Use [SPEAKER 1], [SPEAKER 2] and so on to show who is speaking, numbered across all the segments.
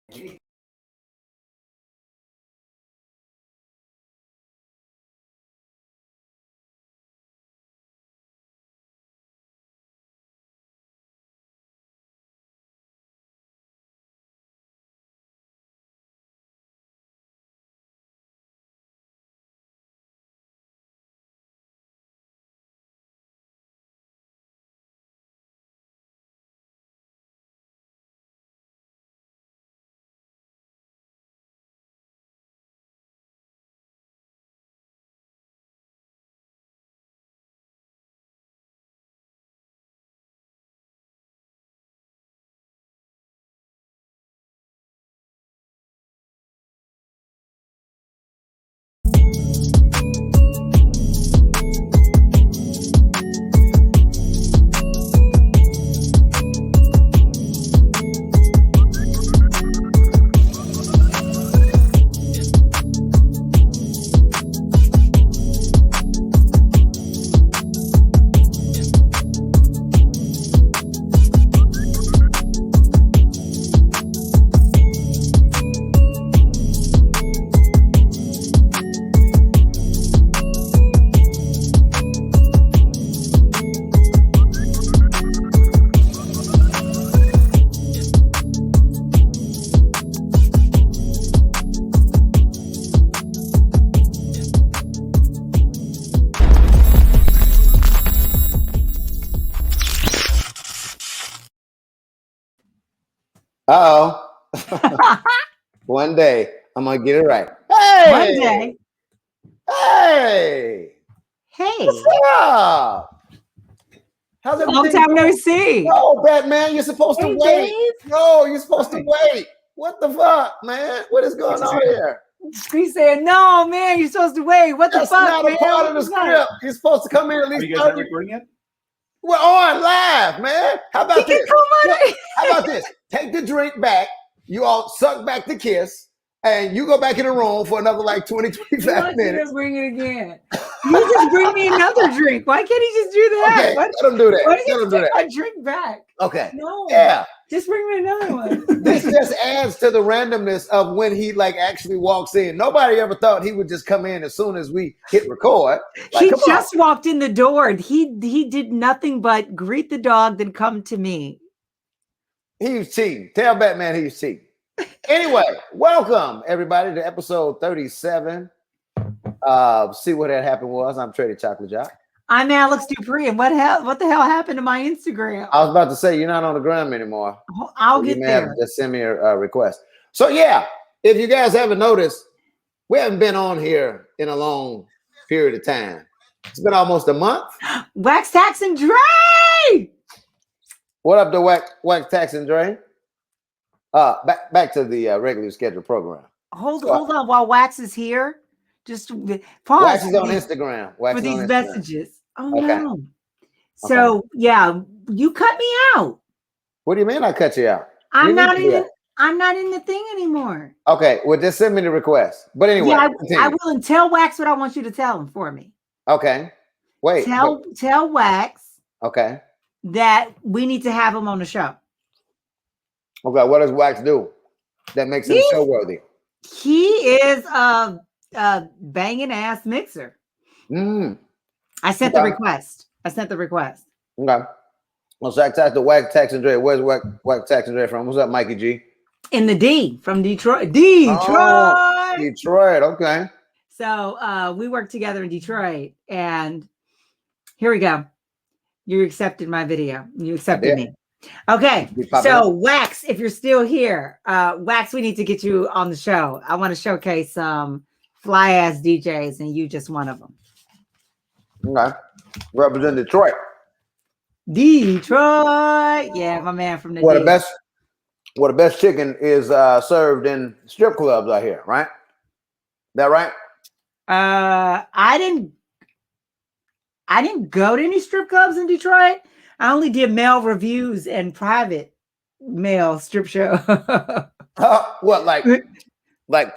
[SPEAKER 1] Gee. Uh-oh. One day I'm gonna get it right. Hey!
[SPEAKER 2] One day.
[SPEAKER 1] Hey!
[SPEAKER 2] Hey.
[SPEAKER 1] What's up? How's everything?
[SPEAKER 2] Long time no see.
[SPEAKER 1] No, Batman, you're supposed to
[SPEAKER 2] Hey,
[SPEAKER 1] wait.
[SPEAKER 2] Dave.
[SPEAKER 1] No, you're supposed to wait. What the fuck, man? What is going on here?
[SPEAKER 2] He's saying, no, man, you're supposed to wait. What the
[SPEAKER 1] That's
[SPEAKER 2] fuck,
[SPEAKER 1] not
[SPEAKER 2] man?
[SPEAKER 1] a part of the
[SPEAKER 2] What's that?
[SPEAKER 1] script. You're supposed to come in at
[SPEAKER 3] Are
[SPEAKER 1] least
[SPEAKER 3] you guys not
[SPEAKER 1] 30.
[SPEAKER 3] recording yet?
[SPEAKER 1] We're on live, man. How
[SPEAKER 2] He
[SPEAKER 1] about
[SPEAKER 2] can
[SPEAKER 1] this?
[SPEAKER 2] come on
[SPEAKER 1] Look,
[SPEAKER 2] in.
[SPEAKER 1] how about this? Take the drink back. You all suck back the kiss, and you go back in the room for another like 20,
[SPEAKER 2] He
[SPEAKER 1] 25
[SPEAKER 2] wants you
[SPEAKER 1] minutes.
[SPEAKER 2] to bring it again. You just bring me another drink. Why can't he just do that?
[SPEAKER 1] Okay,
[SPEAKER 2] Why,
[SPEAKER 1] let him do that.
[SPEAKER 2] why do
[SPEAKER 1] Let
[SPEAKER 2] you
[SPEAKER 1] him do
[SPEAKER 2] take
[SPEAKER 1] that.
[SPEAKER 2] my drink back?
[SPEAKER 1] Okay.
[SPEAKER 2] No.
[SPEAKER 1] Yeah.
[SPEAKER 2] Just bring me another one.
[SPEAKER 1] This just adds to the randomness of when he like actually walks in. Nobody ever thought he would just come in as soon as we hit record. Like,
[SPEAKER 2] He
[SPEAKER 1] come
[SPEAKER 2] just walked in the door. He did nothing but greet the dog, then come to me.
[SPEAKER 1] on. He was cheating. Tell Batman he was cheating. Anyway, welcome everybody to episode 37. See what that happened was. I'm Trey the Chocolate Jock.
[SPEAKER 2] I'm Alex Dupree, and what the hell happened to my Instagram?
[SPEAKER 1] I was about to say you're not on the gram anymore.
[SPEAKER 2] I'll
[SPEAKER 1] So
[SPEAKER 2] get
[SPEAKER 1] you may
[SPEAKER 2] there.
[SPEAKER 1] have to just send me a request. So yeah, if you guys haven't noticed, we haven't been on here in a long period of time. It's been almost a month.
[SPEAKER 2] Wax, Tax, and Dre.
[SPEAKER 1] What up to Wack, Tax, and Dre? Back to the regularly scheduled program.
[SPEAKER 2] Hold on while Wax is here. Just pause
[SPEAKER 1] Wax is on Instagram. Wax
[SPEAKER 2] for
[SPEAKER 1] is on
[SPEAKER 2] these
[SPEAKER 1] Instagram.
[SPEAKER 2] messages. Oh
[SPEAKER 1] Okay.
[SPEAKER 2] no. So yeah, you cut me out.
[SPEAKER 1] What do you mean I cut you out?
[SPEAKER 2] I'm
[SPEAKER 1] You need
[SPEAKER 2] not
[SPEAKER 1] to do
[SPEAKER 2] in.
[SPEAKER 1] that.
[SPEAKER 2] I'm not in the thing anymore.
[SPEAKER 1] Okay, well just send me the request. But anyway,
[SPEAKER 2] Yeah, I
[SPEAKER 1] continue.
[SPEAKER 2] will. And tell Wax what I want you to tell him for me.
[SPEAKER 1] Okay. Wait.
[SPEAKER 2] Tell Wax
[SPEAKER 1] Okay.
[SPEAKER 2] that we need to have him on the show.
[SPEAKER 1] Okay. What does Wax do that makes him show worthy?
[SPEAKER 2] He is a banging ass mixer. I sent the request.
[SPEAKER 1] Okay. Well, so I tax the Wack, Tax, and Dre. Where's Wack, Tax, and Dre from? What's up, Mikey G?
[SPEAKER 2] In the D from Detroit.
[SPEAKER 1] Oh, Detroit. Okay.
[SPEAKER 2] So we worked together in Detroit, and here we go. You accepted my video. You accepted me. Okay. So Wax, if you're still here, Wax, we need to get you on the show. I want to showcase some fly ass DJs, and you just one of them.
[SPEAKER 1] Okay. Represent Detroit.
[SPEAKER 2] Detroit. Yeah, my man from the
[SPEAKER 1] Well,
[SPEAKER 2] D.
[SPEAKER 1] the best chicken is served in strip clubs out here, right? That right?
[SPEAKER 2] I didn't go to any strip clubs in Detroit. I only did male reviews and private male strip show.
[SPEAKER 1] What, like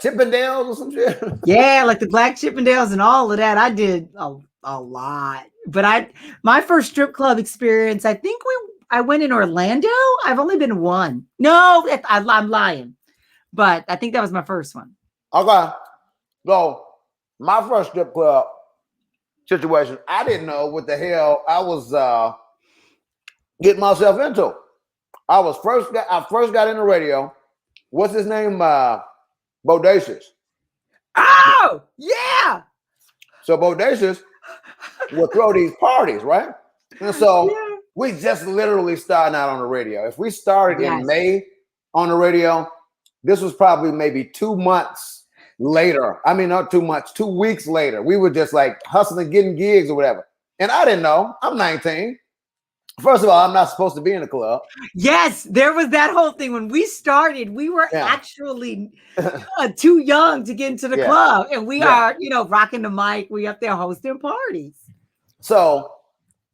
[SPEAKER 1] Chippendales or some shit?
[SPEAKER 2] Yeah, like the Black Chippendales and all of that. I did a lot. But my first strip club experience, I think I went in Orlando. I've only been one. No, I'm lying. but I think that was my first one.
[SPEAKER 1] Okay. So my first strip club situation, I didn't know what the hell I was getting myself into. I first got into radio. What's his name? Bodacious.
[SPEAKER 2] Oh, yeah.
[SPEAKER 1] So Bodacious would throw these parties, right? And so we just literally starting out on the radio. If we started in May on the radio, this was probably maybe 2 months later. I mean, not 2 months, 2 weeks later. We were just like hustling, getting gigs or whatever. And I didn't know. I'm 19. First of all, I'm not supposed to be in a club.
[SPEAKER 2] Yes, there was that whole thing. When we started, we were actually too young to get into the club. And we are, rocking the mic. We up there hosting parties.
[SPEAKER 1] So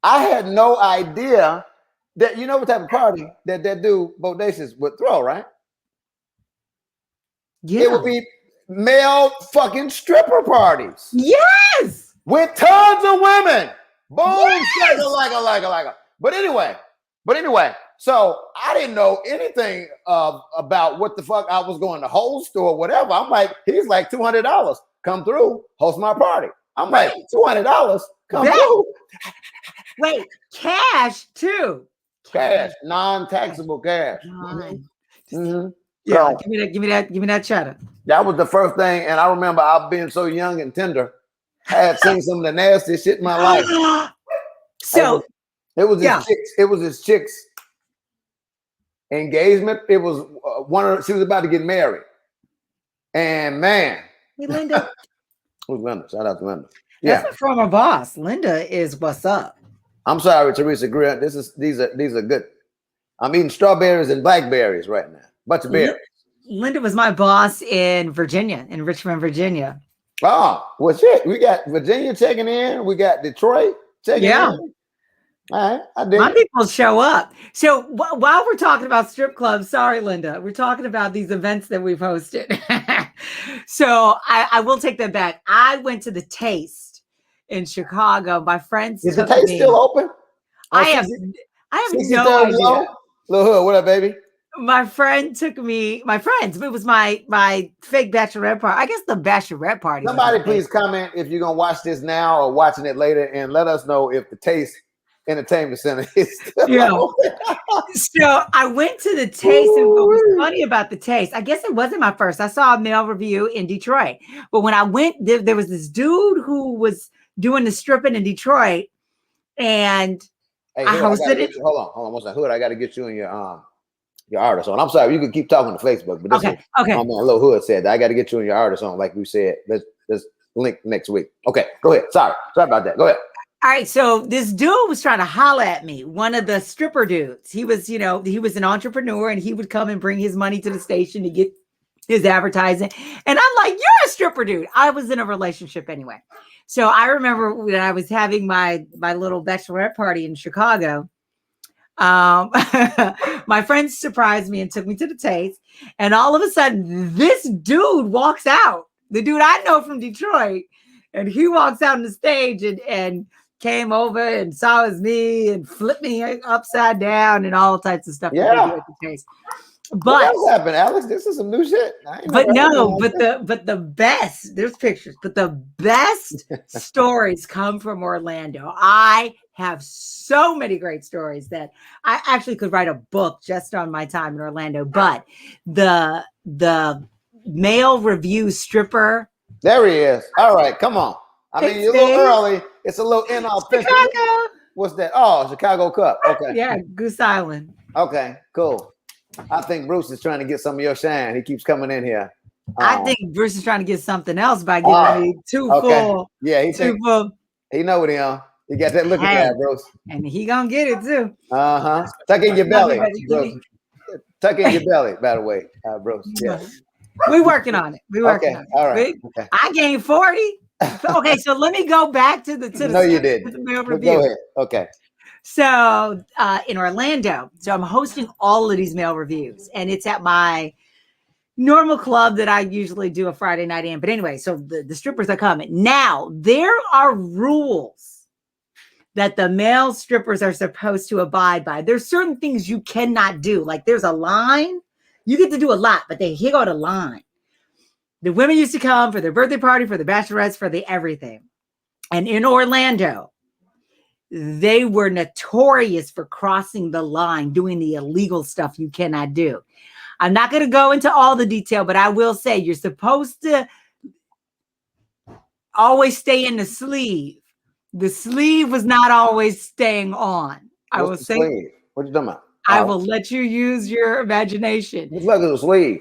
[SPEAKER 1] I had no idea that, you know what type of party that dude Bodacious would throw, right? Yeah. It would be male fucking stripper parties.
[SPEAKER 2] Yes.
[SPEAKER 1] With tons of women. Boom, like. But anyway, so I didn't know anything about what the fuck I was going to host or whatever. I'm like, he's like $200. Come through, host my party. I'm like, $200? Come through.
[SPEAKER 2] Wait, cash too.
[SPEAKER 1] Cash, non-taxable cash.
[SPEAKER 2] Mm-hmm. Yeah, so, give me that cheddar.
[SPEAKER 1] That was the first thing, and I remember I being so young and tender, I had seen some of the nastiest shit in my life.
[SPEAKER 2] So
[SPEAKER 1] it was his chick's engagement. It was she was about to get married, and man,
[SPEAKER 2] hey Linda,
[SPEAKER 1] who's Linda? Shout out to Linda.
[SPEAKER 2] Yeah, that's from our boss. Linda is what's up.
[SPEAKER 1] I'm sorry, Teresa Greer. These are good. I'm eating strawberries and blackberries right now. Bunch of berries.
[SPEAKER 2] Linda was my boss in Virginia, in Richmond, Virginia.
[SPEAKER 1] Oh, well, shit. We got Virginia checking in. We got Detroit checking in. All right, I did.
[SPEAKER 2] My people show up. So while we're talking about strip clubs, sorry, Linda, we're talking about these events that we've hosted. So I will take that back. I went to the Taste in Chicago. My friends.
[SPEAKER 1] Is the Taste still open?
[SPEAKER 2] I have no idea.
[SPEAKER 1] Little Hood, what up, baby?
[SPEAKER 2] My friend took me, it was my fake bachelorette party. I guess the bachelorette party.
[SPEAKER 1] Somebody please comment if you're going to watch this now or watching it later and let us know if the Taste Entertainment Center is still open.
[SPEAKER 2] So I went to the Taste, and what was funny about the Taste, I guess it wasn't my first. I saw a male review in Detroit. But when I went, there was this dude who was doing the stripping in Detroit, and I hosted it.
[SPEAKER 1] Hold on. What's that? Hood, I got to get you in your artist on. I'm sorry, you can keep talking to Facebook, but this is my man Lil Hood said that I got to get you in your artist on, like we said. Let's link next week. Okay, go ahead. Sorry about that. Go ahead.
[SPEAKER 2] All right, so this dude was trying to holler at me. One of the stripper dudes. He was an entrepreneur, and he would come and bring his money to the station to get his advertising. And I'm like, you're a stripper dude. I was in a relationship anyway. So I remember when I was having my little bachelorette party in Chicago. My friends surprised me and took me to the Taste, and all of a sudden this dude walks out, the dude I know from Detroit, and he walks out on the stage and came over and saw it was me and flipped me upside down and all types of stuff.
[SPEAKER 1] Yeah.
[SPEAKER 2] That they do at the Taste.
[SPEAKER 1] But what happened, Alex? This is some new shit.
[SPEAKER 2] But the best, there's pictures, but the best stories come from Orlando. I have so many great stories that I actually could write a book just on my time in Orlando. But the male review stripper.
[SPEAKER 1] There he is. All right, come on. I mean, you're a little early. It's a little inauthentic.
[SPEAKER 2] Chicago.
[SPEAKER 1] What's that? Oh, Chicago Cup. Okay.
[SPEAKER 2] Yeah, Goose Island.
[SPEAKER 1] Okay, cool. I think Bruce is trying to get some of your shine. He keeps coming in here.
[SPEAKER 2] I think Bruce is trying to get something else by giving me two full.
[SPEAKER 1] Yeah, he know what he on. He got that look at that, Bruce.
[SPEAKER 2] And he gonna get it too.
[SPEAKER 1] Uh-huh. Tuck in your belly, Bruce. Tuck in your belly, by the way, Bruce. Yeah.
[SPEAKER 2] We working on it. We working on it.
[SPEAKER 1] All right.
[SPEAKER 2] Okay. I gained 40. Okay, so let me go back to the
[SPEAKER 1] No, you didn't.
[SPEAKER 2] the male review.
[SPEAKER 1] Go ahead. Okay.
[SPEAKER 2] So in Orlando, so I'm hosting all of these male reviews, and it's at my normal club that I usually do a Friday night in. But anyway, so the strippers are coming. Now, there are rules that the male strippers are supposed to abide by. There's certain things you cannot do. Like there's a line You get to do a lot, but here go the line. The women used to come for their birthday party, for the bachelorettes, for the everything. And in Orlando, they were notorious for crossing the line, doing the illegal stuff you cannot do. I'm not going to go into all the detail, but I will say you're supposed to always stay in the sleeve. The sleeve was not always staying on. I will say.
[SPEAKER 1] Sleeve? What you talking about?
[SPEAKER 2] I will let you use your imagination.
[SPEAKER 1] It's like a sleeve.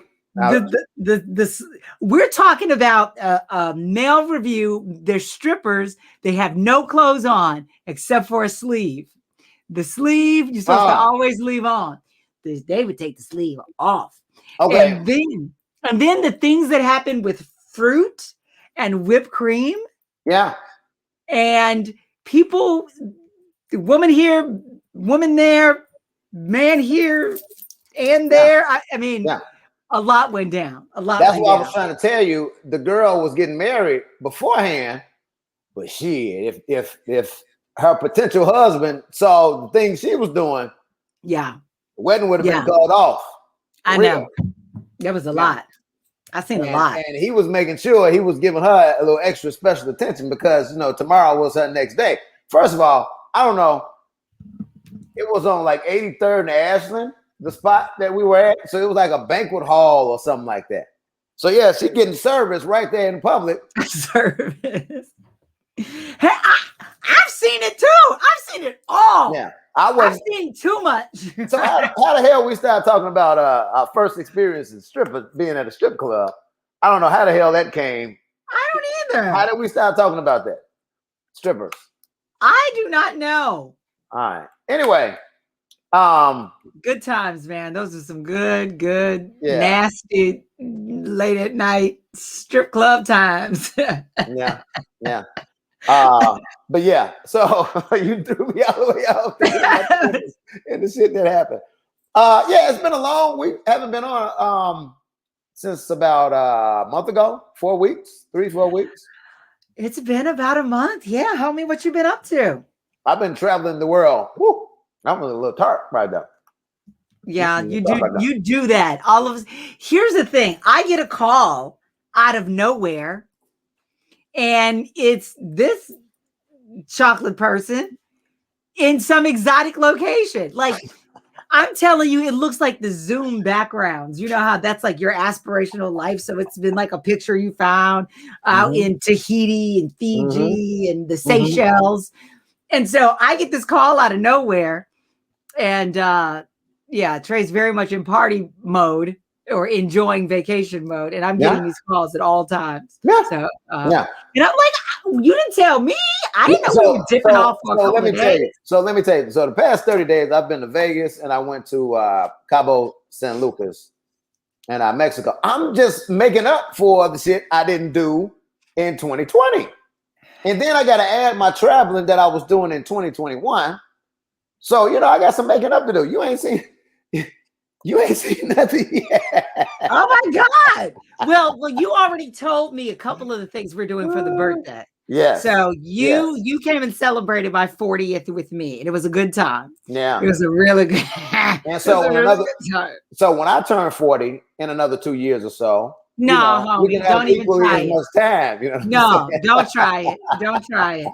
[SPEAKER 2] We're talking about a male review. They're strippers. They have no clothes on except for a sleeve. The sleeve you're supposed to always leave on. They would take the sleeve off.
[SPEAKER 1] Okay.
[SPEAKER 2] And then the things that happen with fruit and whipped cream.
[SPEAKER 1] Yeah.
[SPEAKER 2] And people, woman here, woman there, man here and there. I mean, a lot went down.
[SPEAKER 1] That's what I was trying to tell you. The girl was getting married beforehand, but if her potential husband saw the things she was doing, the wedding would have been called off.
[SPEAKER 2] I know. There was a lot. I seen a lot.
[SPEAKER 1] And he was making sure he was giving her a little extra special attention because, tomorrow was her next day. First of all, I don't know. It was on like 83rd and Ashland, the spot that we were at. So it was like a banquet hall or something like that. So yeah, she getting service right there in public.
[SPEAKER 2] Service. Hey, I've seen it too. I've seen it all.
[SPEAKER 1] Yeah.
[SPEAKER 2] I've seen too much.
[SPEAKER 1] So how the hell we started talking about our first experience in being at a strip club? I don't know how the hell that came.
[SPEAKER 2] I don't either.
[SPEAKER 1] How did we start talking about that? Strippers.
[SPEAKER 2] I do not know.
[SPEAKER 1] All right. Anyway.
[SPEAKER 2] Good times, man. Those are some good, nasty, late at night strip club times.
[SPEAKER 1] Yeah. But yeah, so you threw me all the way out and the shit that happened. Yeah, it's been we haven't been on since about a month ago, 4 weeks, 3-4 weeks.
[SPEAKER 2] It's been about a month. Yeah, homie, what you been up to?
[SPEAKER 1] I've been traveling the world. Woo, I'm a little tart right now.
[SPEAKER 2] Yeah, you do that. All of us. Here's the thing. I get a call out of nowhere, and it's this chocolate person in some exotic location. Like, I'm telling you, it looks like the Zoom backgrounds. You know how that's like your aspirational life. So it's been like a picture you found out in Tahiti and Fiji and the Seychelles. And so I get this call out of nowhere. And Trey's very much in party mode or enjoying vacation mode. And I'm getting these calls at all times. Yeah. So, and I'm like, you didn't tell me. I didn't know we were dipping off for a couple of days.
[SPEAKER 1] So let me tell you. So the past 30 days, I've been to Vegas and I went to Cabo San Lucas and Mexico. I'm just making up for the shit I didn't do in 2020. And then I got to add my traveling that I was doing in 2021. So, I got some making up to do. You ain't seen nothing yet.
[SPEAKER 2] Oh my God. Well, you already told me a couple of the things we're doing for the birthday.
[SPEAKER 1] Yeah.
[SPEAKER 2] So you came and celebrated my 40th with me, and it was a good time.
[SPEAKER 1] Yeah.
[SPEAKER 2] It was a really good
[SPEAKER 1] and so when I turn 40 in another 2 years or so,
[SPEAKER 2] no, homie, don't even try it.
[SPEAKER 1] Much time,
[SPEAKER 2] No, don't try it. Don't try it.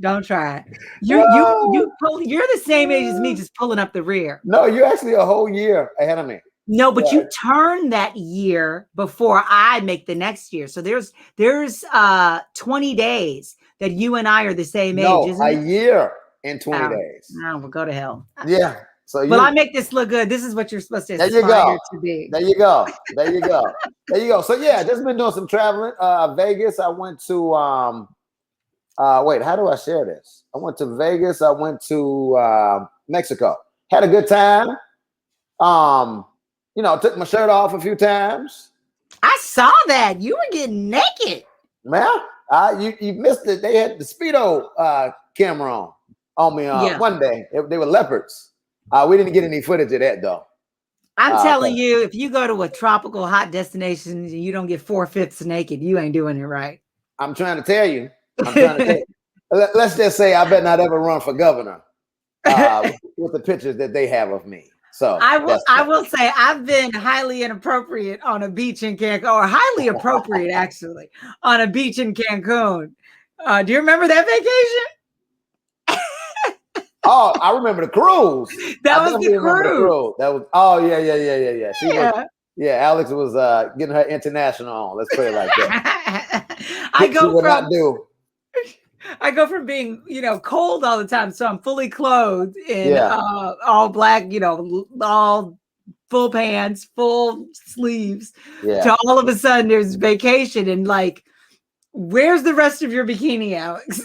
[SPEAKER 2] Don't try it. You're the same age as me, just pulling up the rear.
[SPEAKER 1] No, you're actually a whole year ahead of me.
[SPEAKER 2] No, but you turn that year before I make the next year. So there's 20 days that you and I are the same age, isn't it?
[SPEAKER 1] A year in 20 days.
[SPEAKER 2] No, well, go to hell.
[SPEAKER 1] Yeah. So
[SPEAKER 2] I make this look good. This is what you're supposed to aspire to be.
[SPEAKER 1] There you go. So yeah, just been doing some traveling. Vegas. I went to wait, how do I share this? I went to Vegas. I went to Mexico. Had a good time. Took my shirt off a few times.
[SPEAKER 2] I saw that. You were getting naked.
[SPEAKER 1] Man, you missed it. They had the Speedo camera on me one day. They were leopards. We didn't get any footage of that though.
[SPEAKER 2] I'm telling you, if you go to a tropical hot destination and you don't get 4/5 naked, you ain't doing it right.
[SPEAKER 1] I'm trying to tell you. Let's just say I better not ever run for governor with the pictures that they have of me. So
[SPEAKER 2] I will say I've been highly inappropriate on a beach in Cancun, or highly appropriate actually on a beach in Cancun. Do you remember that vacation?
[SPEAKER 1] Oh, I remember the cruise.
[SPEAKER 2] That
[SPEAKER 1] I
[SPEAKER 2] was the
[SPEAKER 1] remember the
[SPEAKER 2] cruise.
[SPEAKER 1] cruise. That was yeah. She was Alex was getting her international on. Let's put it like that.
[SPEAKER 2] I go from being, cold all the time. So I'm fully clothed in all black, all full pants, full sleeves. To all of a sudden there's vacation and like, where's the rest of your bikini, Alex?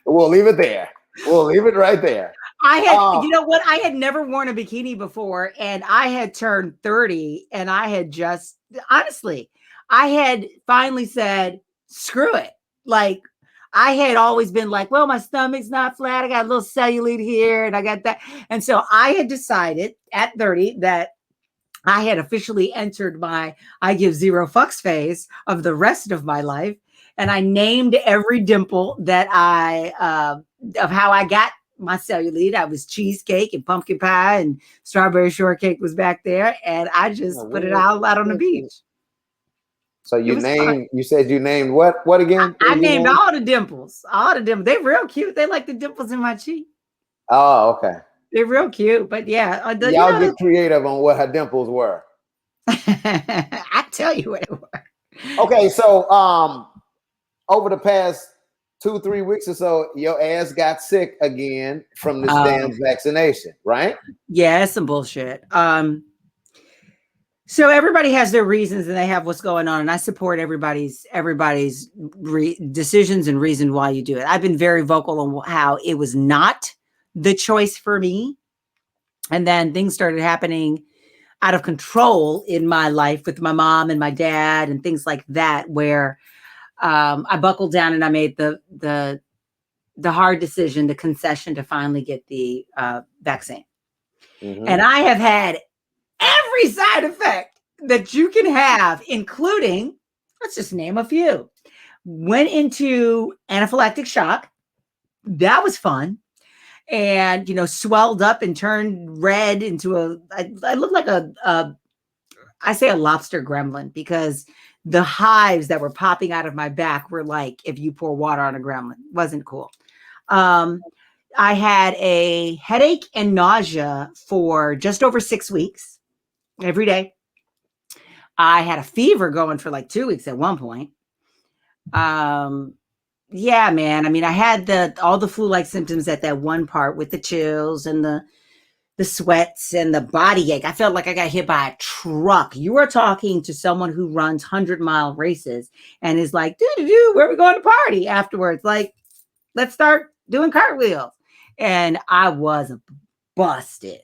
[SPEAKER 1] We'll leave it there. We'll leave it right there.
[SPEAKER 2] You know what? I had never worn a bikini before, and I had turned 30, and I had honestly, I had finally said, screw it. Like, I had always been like, well, my stomach's not flat. I got a little cellulite here, and I got that. And so I had decided at 30 that I had officially entered my I give zero fucks phase of the rest of my life. And I named every dimple that of how I got my cellulite. I was cheesecake and pumpkin pie and strawberry shortcake was back there. And I just put it out on the beach.
[SPEAKER 1] So you said you named what again?
[SPEAKER 2] I named all the dimples. They're real cute. They like the dimples in my cheek.
[SPEAKER 1] Oh, okay.
[SPEAKER 2] They're real cute, but yeah.
[SPEAKER 1] Y'all get creative on what her dimples were.
[SPEAKER 2] I tell you what it were.
[SPEAKER 1] Okay, so over the past 2-3 weeks or so, your ass got sick again from this damn vaccination, right?
[SPEAKER 2] Yeah, it's some bullshit. So everybody has their reasons and they have what's going on, and I support everybody's decisions and reason why you do it. I've been very vocal on how it was not the choice for me, and then things started happening out of control in my life with my mom and my dad and things like that, where I buckled down and I made the hard decision, the concession to finally get the vaccine. Mm-hmm. And I have had every side effect that you can have, including, let's just name a few. Went into anaphylactic shock. That was fun. And, swelled up and turned red into I looked like I say a lobster gremlin, because the hives that were popping out of my back were like, if you pour water on a gremlin. Wasn't cool. I had a headache and nausea for just over 6 weeks every day. I had a fever going for like 2 weeks at one point. Yeah, man. I mean, I had all the flu-like symptoms at that one part with the chills and the sweats and the body ache. I felt like I got hit by a truck. You are talking to someone who runs 100-mile races and is like, where are we going to party afterwards? Like, let's start doing cartwheels. And I was busted.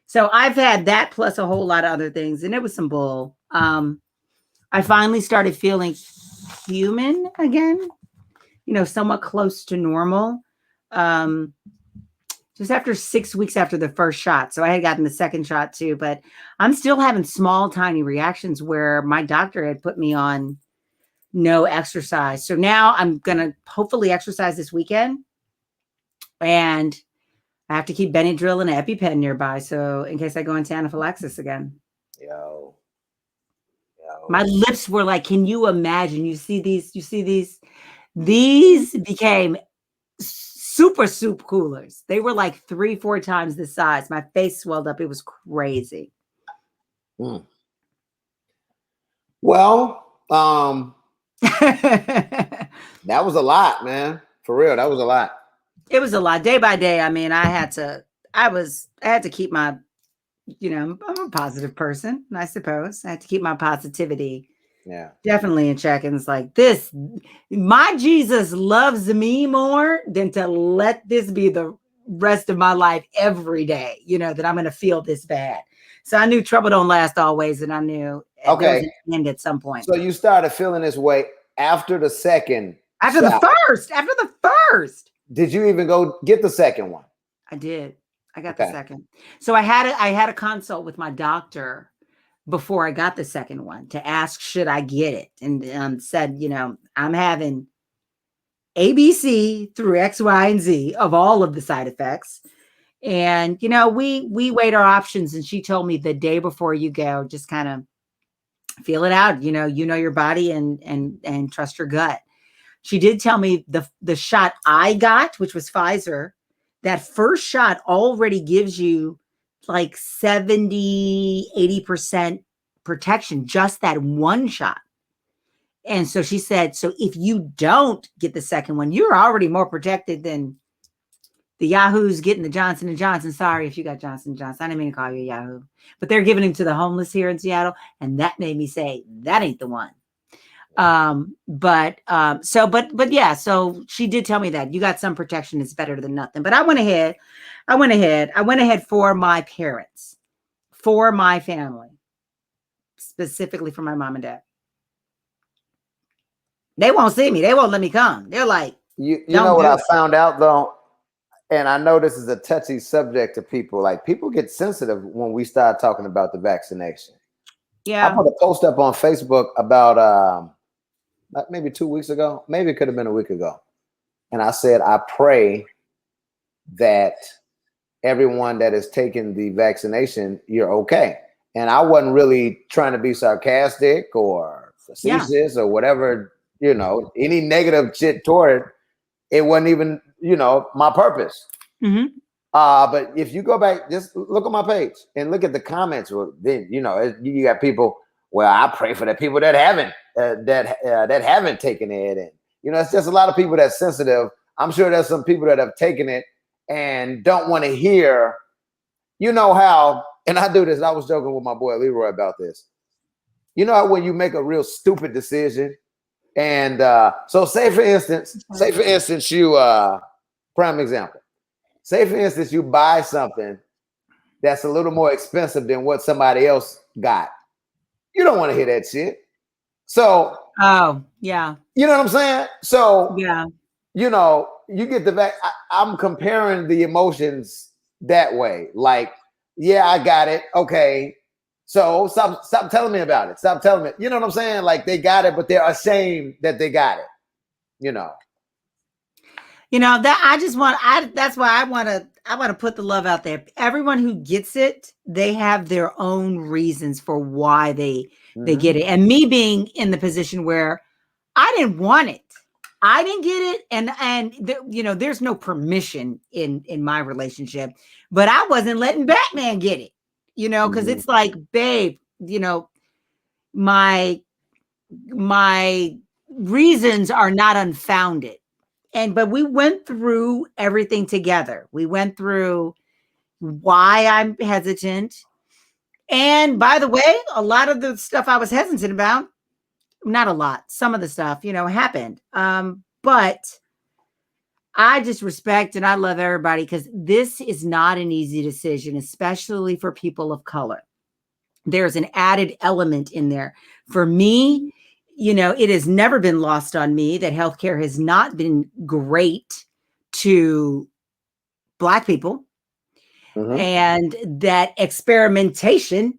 [SPEAKER 2] So I've had that plus a whole lot of other things, and it was some bull. I finally started feeling human again, somewhat close to normal. Just after 6 weeks after the first shot. So I had gotten the second shot too, but I'm still having small, tiny reactions where my doctor had put me on no exercise. So now I'm going to hopefully exercise this weekend, and I have to keep Benadryl and an EpiPen nearby. So in case I go into anaphylaxis again.
[SPEAKER 1] Yo.
[SPEAKER 2] My lips were like, can you imagine? You see these became super soup coolers. They were like 3-4 times the size. My face swelled up. It was crazy.
[SPEAKER 1] Well, that was a lot, man. For real, that was a lot.
[SPEAKER 2] It was a lot. Day by day. I mean, I had to keep my, I'm a positive person, I suppose. I had to keep my positivity definitely in check. And it's like this, my Jesus loves me more than to let this be the rest of my life every day, that I'm going to feel this bad. So I knew trouble don't last always. And I knew there was an end at some point.
[SPEAKER 1] So you started feeling this way after the second.
[SPEAKER 2] After the first.
[SPEAKER 1] Did you even go get the second one?
[SPEAKER 2] I did. I got the second. So I had a consult with my doctor before I got the second one to ask, should I get it? And said, I'm having ABC through X, Y, and Z of all of the side effects. And, you know, we weighed our options, and she told me the day before you go, just kind of feel it out. You know your body and trust your gut. She did tell me the shot I got, which was Pfizer, that first shot already gives you like 70-80% protection, just that one shot. And so she said, so if you don't get the second one, you're already more protected than the Yahoo's getting the Johnson & Johnson. Sorry if you got Johnson & Johnson. I didn't mean to call you a Yahoo. But they're giving him to the homeless here in Seattle. And that made me say, that ain't the one. But yeah, so she did tell me that you got some protection. It's better than nothing. But I went ahead for my parents, for my family, specifically for my mom and dad. They won't see me. They won't let me come. They're like,
[SPEAKER 1] you know what I found out though? And I know this is a touchy subject to people. Like, people get sensitive when we start talking about the vaccination.
[SPEAKER 2] Yeah.
[SPEAKER 1] I put a post up on Facebook about maybe 2 weeks ago. Maybe it could have been a week ago. And I said, I pray that everyone that is taking the vaccination, you're okay. And I wasn't really trying to be sarcastic or facetious or whatever, you know, any negative shit toward it. It wasn't even, you know, my purpose.
[SPEAKER 2] Mm-hmm.
[SPEAKER 1] But if you go back, just look at my page and look at the comments. Well, then, you know, you got people, well, I pray for the people that haven't taken it. And, you know, it's just a lot of people that's sensitive. I'm sure there's some people that have taken it and don't want to hear, you know how, and I do this. I was joking with my boy Leroy about this. You know how when you make a real stupid decision, and so say for instance, you prime example. Say for instance, you buy something that's a little more expensive than what somebody else got. You don't want to hear that shit. So,
[SPEAKER 2] oh yeah,
[SPEAKER 1] you know what I'm saying? So
[SPEAKER 2] yeah,
[SPEAKER 1] you know, you get the back. I'm comparing the emotions that way. Like, yeah, I got it. Okay. So stop telling me about it. Stop telling me. You know what I'm saying? Like, they got it, but they're ashamed that they got it. You know.
[SPEAKER 2] You know that that's why I want to put the love out there. Everyone who gets it, they have their own reasons for why they get it. And me being in the position where I didn't want it, I didn't get it, and you know, there's no permission in my relationship, but I wasn't letting Batman get it. You know, because it's like, babe, you know, my reasons are not unfounded. But we went through everything together. We went through why I'm hesitant. And by the way, a lot of the stuff I was hesitant about, not a lot, some of the stuff, you know, happened. But I just respect and I love everybody, because this is not an easy decision, especially for people of color. There's an added element in there. For me, you know, it has never been lost on me that healthcare has not been great to Black people, and that experimentation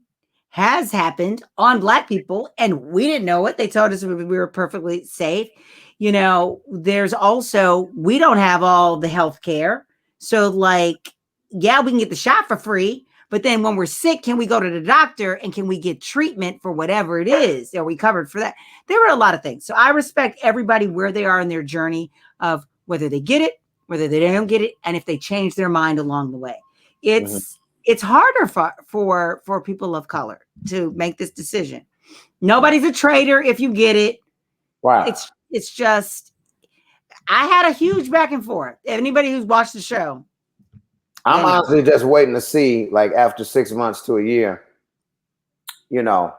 [SPEAKER 2] has happened on Black people, and we didn't know it. They told us we were perfectly safe. You know, there's also, we don't have all the healthcare. So like, yeah, we can get the shot for free, but then when we're sick, can we go to the doctor and can we get treatment for whatever it is? Are we covered for that? There were a lot of things. So I respect everybody where they are in their journey of whether they get it, whether they don't get it, and if they change their mind along the way. It's harder for people of color to make this decision. Nobody's a traitor if you get it.
[SPEAKER 1] Wow.
[SPEAKER 2] It's just, I had a huge back and forth. Anybody who's watched the show,
[SPEAKER 1] I'm honestly just waiting to see, like, after 6 months to a year, you know,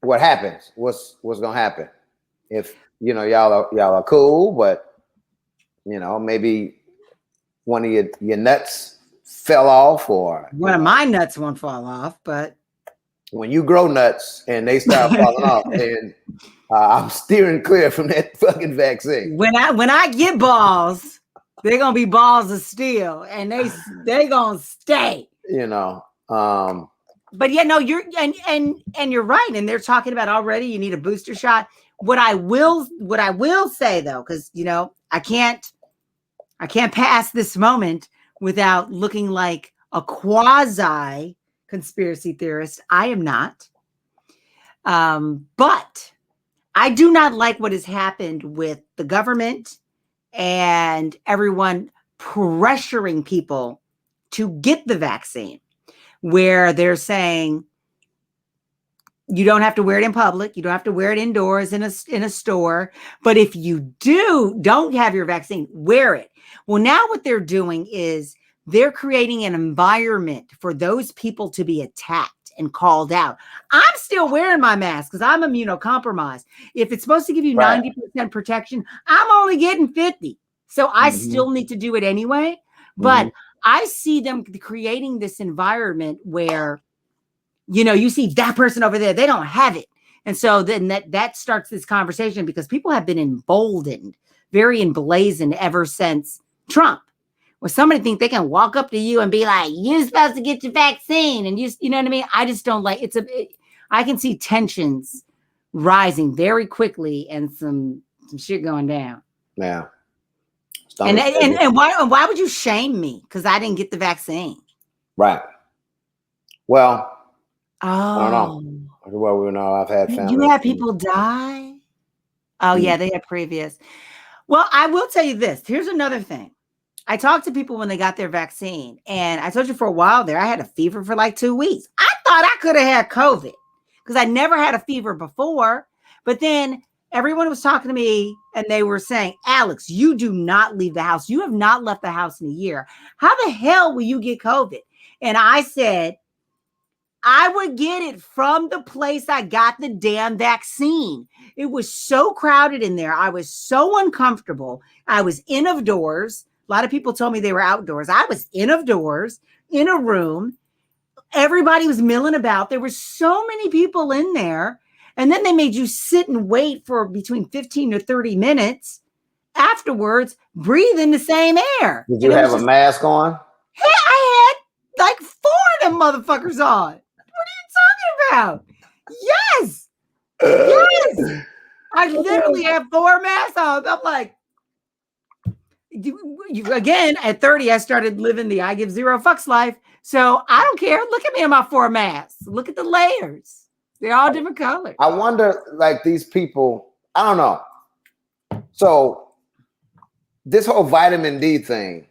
[SPEAKER 1] what happens, what's gonna happen. If, you know, y'all are cool, but, you know, maybe one of your nuts fell off, or
[SPEAKER 2] one of my nuts won't fall off, but
[SPEAKER 1] when you grow nuts and they start falling off, then I'm steering clear from that fucking vaccine.
[SPEAKER 2] When I get balls, they're gonna be balls of steel, and they gonna stay.
[SPEAKER 1] You know.
[SPEAKER 2] But yeah, no, you're and you're right. And they're talking about already you need a booster shot. What I will say though, because you know, I can't pass this moment without looking like a quasi conspiracy theorist. I am not. But I do not like what has happened with the government and everyone pressuring people to get the vaccine, where they're saying you don't have to wear it in public, you don't have to wear it indoors in a store, but if you don't have your vaccine, wear it. Well, now what they're doing is they're creating an environment for those people to be attacked and called out. I'm still wearing my mask because I'm immunocompromised. If it's supposed to give you 90% protection, I'm only getting 50. So I still need to do it anyway. But I see them creating this environment where, you know, you see that person over there, they don't have it. And so then that starts this conversation because people have been emboldened, very emblazoned ever since Trump. Where somebody think they can walk up to you and be like, you're supposed to get your vaccine. And you know what I mean? I just don't like I can see tensions rising very quickly and some shit going down.
[SPEAKER 1] Yeah.
[SPEAKER 2] And why would you shame me? Because I didn't get the vaccine.
[SPEAKER 1] Right. Well, I don't know. Well, we know I've had family.
[SPEAKER 2] You had people die? Oh, yeah, they had previous. Well, I will tell you this. Here's another thing. I talked to people when they got their vaccine, and I told you for a while there, I had a fever for like 2 weeks. I thought I could have had COVID because I never had a fever before. But then everyone was talking to me and they were saying, Alex, you do not leave the house. You have not left the house in a year. How the hell will you get COVID? And I said, I would get it from the place I got the damn vaccine. It was so crowded in there. I was so uncomfortable. I was indoors. A lot of people told me they were outdoors. I was indoors in a room. Everybody was milling about. There were so many people in there. And then they made you sit and wait for between 15 to 30 minutes afterwards, breathe in the same air.
[SPEAKER 1] Did you have a mask on?
[SPEAKER 2] Yeah, I had like 4 of them motherfuckers on. What are you talking about? Yes. Yes. I literally have 4 masks on. I'm like, again, at 30, I started living the I give 0 fucks life. So I don't care. Look at me in my 4 masks. Look at the layers. They're all different colors.
[SPEAKER 1] I wonder, like these people, I don't know. So this whole vitamin D thing,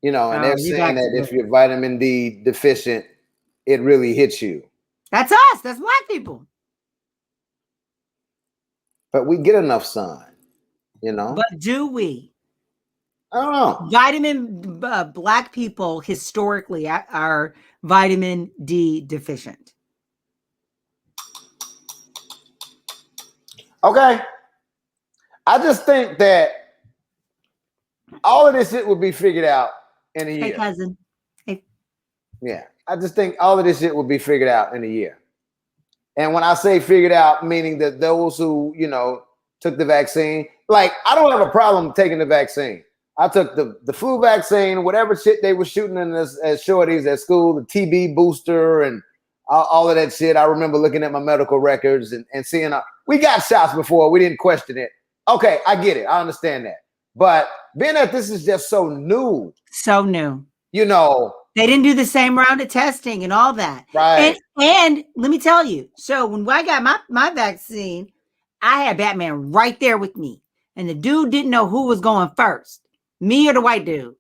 [SPEAKER 1] you know, and they're saying that if you're vitamin D deficient, it really hits you.
[SPEAKER 2] That's us. That's Black people.
[SPEAKER 1] But we get enough sun, you know.
[SPEAKER 2] But do we?
[SPEAKER 1] I don't know.
[SPEAKER 2] Vitamin Black people historically are vitamin D deficient.
[SPEAKER 1] Okay. I just think that all of this shit will be figured out in a year.
[SPEAKER 2] Hey, cousin. Hey.
[SPEAKER 1] Yeah. I just think all of this shit will be figured out in a year. And when I say figured out, meaning that those who, you know, took the vaccine, like, I don't have a problem taking the vaccine. I took the flu vaccine, whatever shit they were shooting in as shorties at school, the TB booster and all of that shit. I remember looking at my medical records and seeing, we got shots before. We didn't question it. Okay, I get it. I understand that. But being that this is just so new.
[SPEAKER 2] So new.
[SPEAKER 1] You know.
[SPEAKER 2] They didn't do the same round of testing and all that.
[SPEAKER 1] Right.
[SPEAKER 2] And let me tell you. So when I got my vaccine, I had Batman right there with me. And the dude didn't know who was going first, me or the white dude.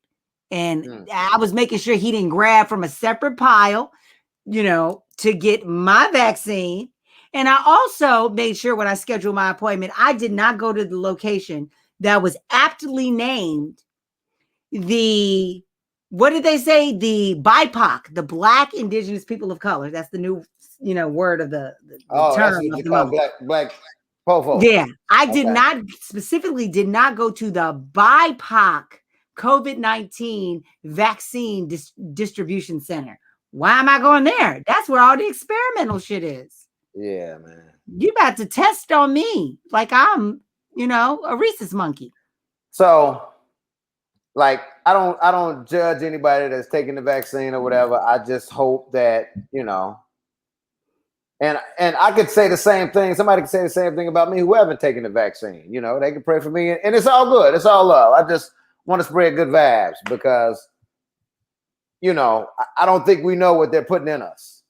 [SPEAKER 2] And I was making sure he didn't grab from a separate pile, you know, to get my vaccine. And I also made sure when I scheduled my appointment, I did not go to the location that was aptly named the, what did they say? The BIPOC, the Black Indigenous People of Color. That's the new, you know, word of the term. That's what you call
[SPEAKER 1] black Pofo.
[SPEAKER 2] Yeah. I did not go to the BIPOC COVID-19 vaccine distribution center. Why am I going there? That's where all the experimental shit is.
[SPEAKER 1] Yeah, man.
[SPEAKER 2] You about to test on me like I'm, you know, a rhesus monkey.
[SPEAKER 1] So, like, I don't judge anybody that's taking the vaccine or whatever. I just hope that, you know, And I could say the same thing. Somebody could say the same thing about me who haven't taken the vaccine. You know, they can pray for me, and it's all good. It's all love. I just want to spread good vibes because, you know, I don't think we know what they're putting in us.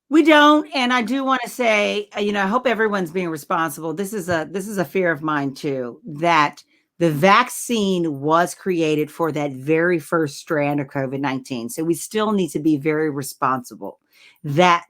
[SPEAKER 2] We don't, and I do want to say, you know, I hope everyone's being responsible. This is a fear of mine too, that the vaccine was created for that very first strand of COVID-19. So we still need to be very responsible that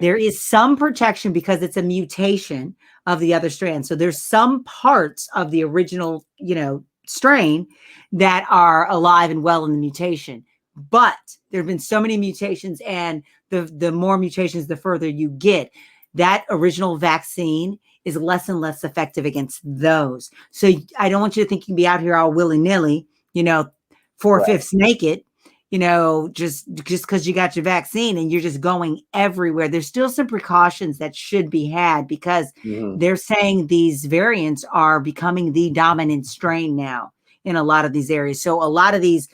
[SPEAKER 2] there is some protection because it's a mutation of the other strand. So there's some parts of the original, you know, strain that are alive and well in the mutation. But there have been so many mutations, and the more mutations, the further you get. That original vaccine is less and less effective against those. So I don't want you to think you can be out here all willy-nilly, you know, 4/5 naked, you know, just because you got your vaccine and you're just going everywhere. There's still some precautions that should be had because they're saying these variants are becoming the dominant strain now in a lot of these areas. So a lot of these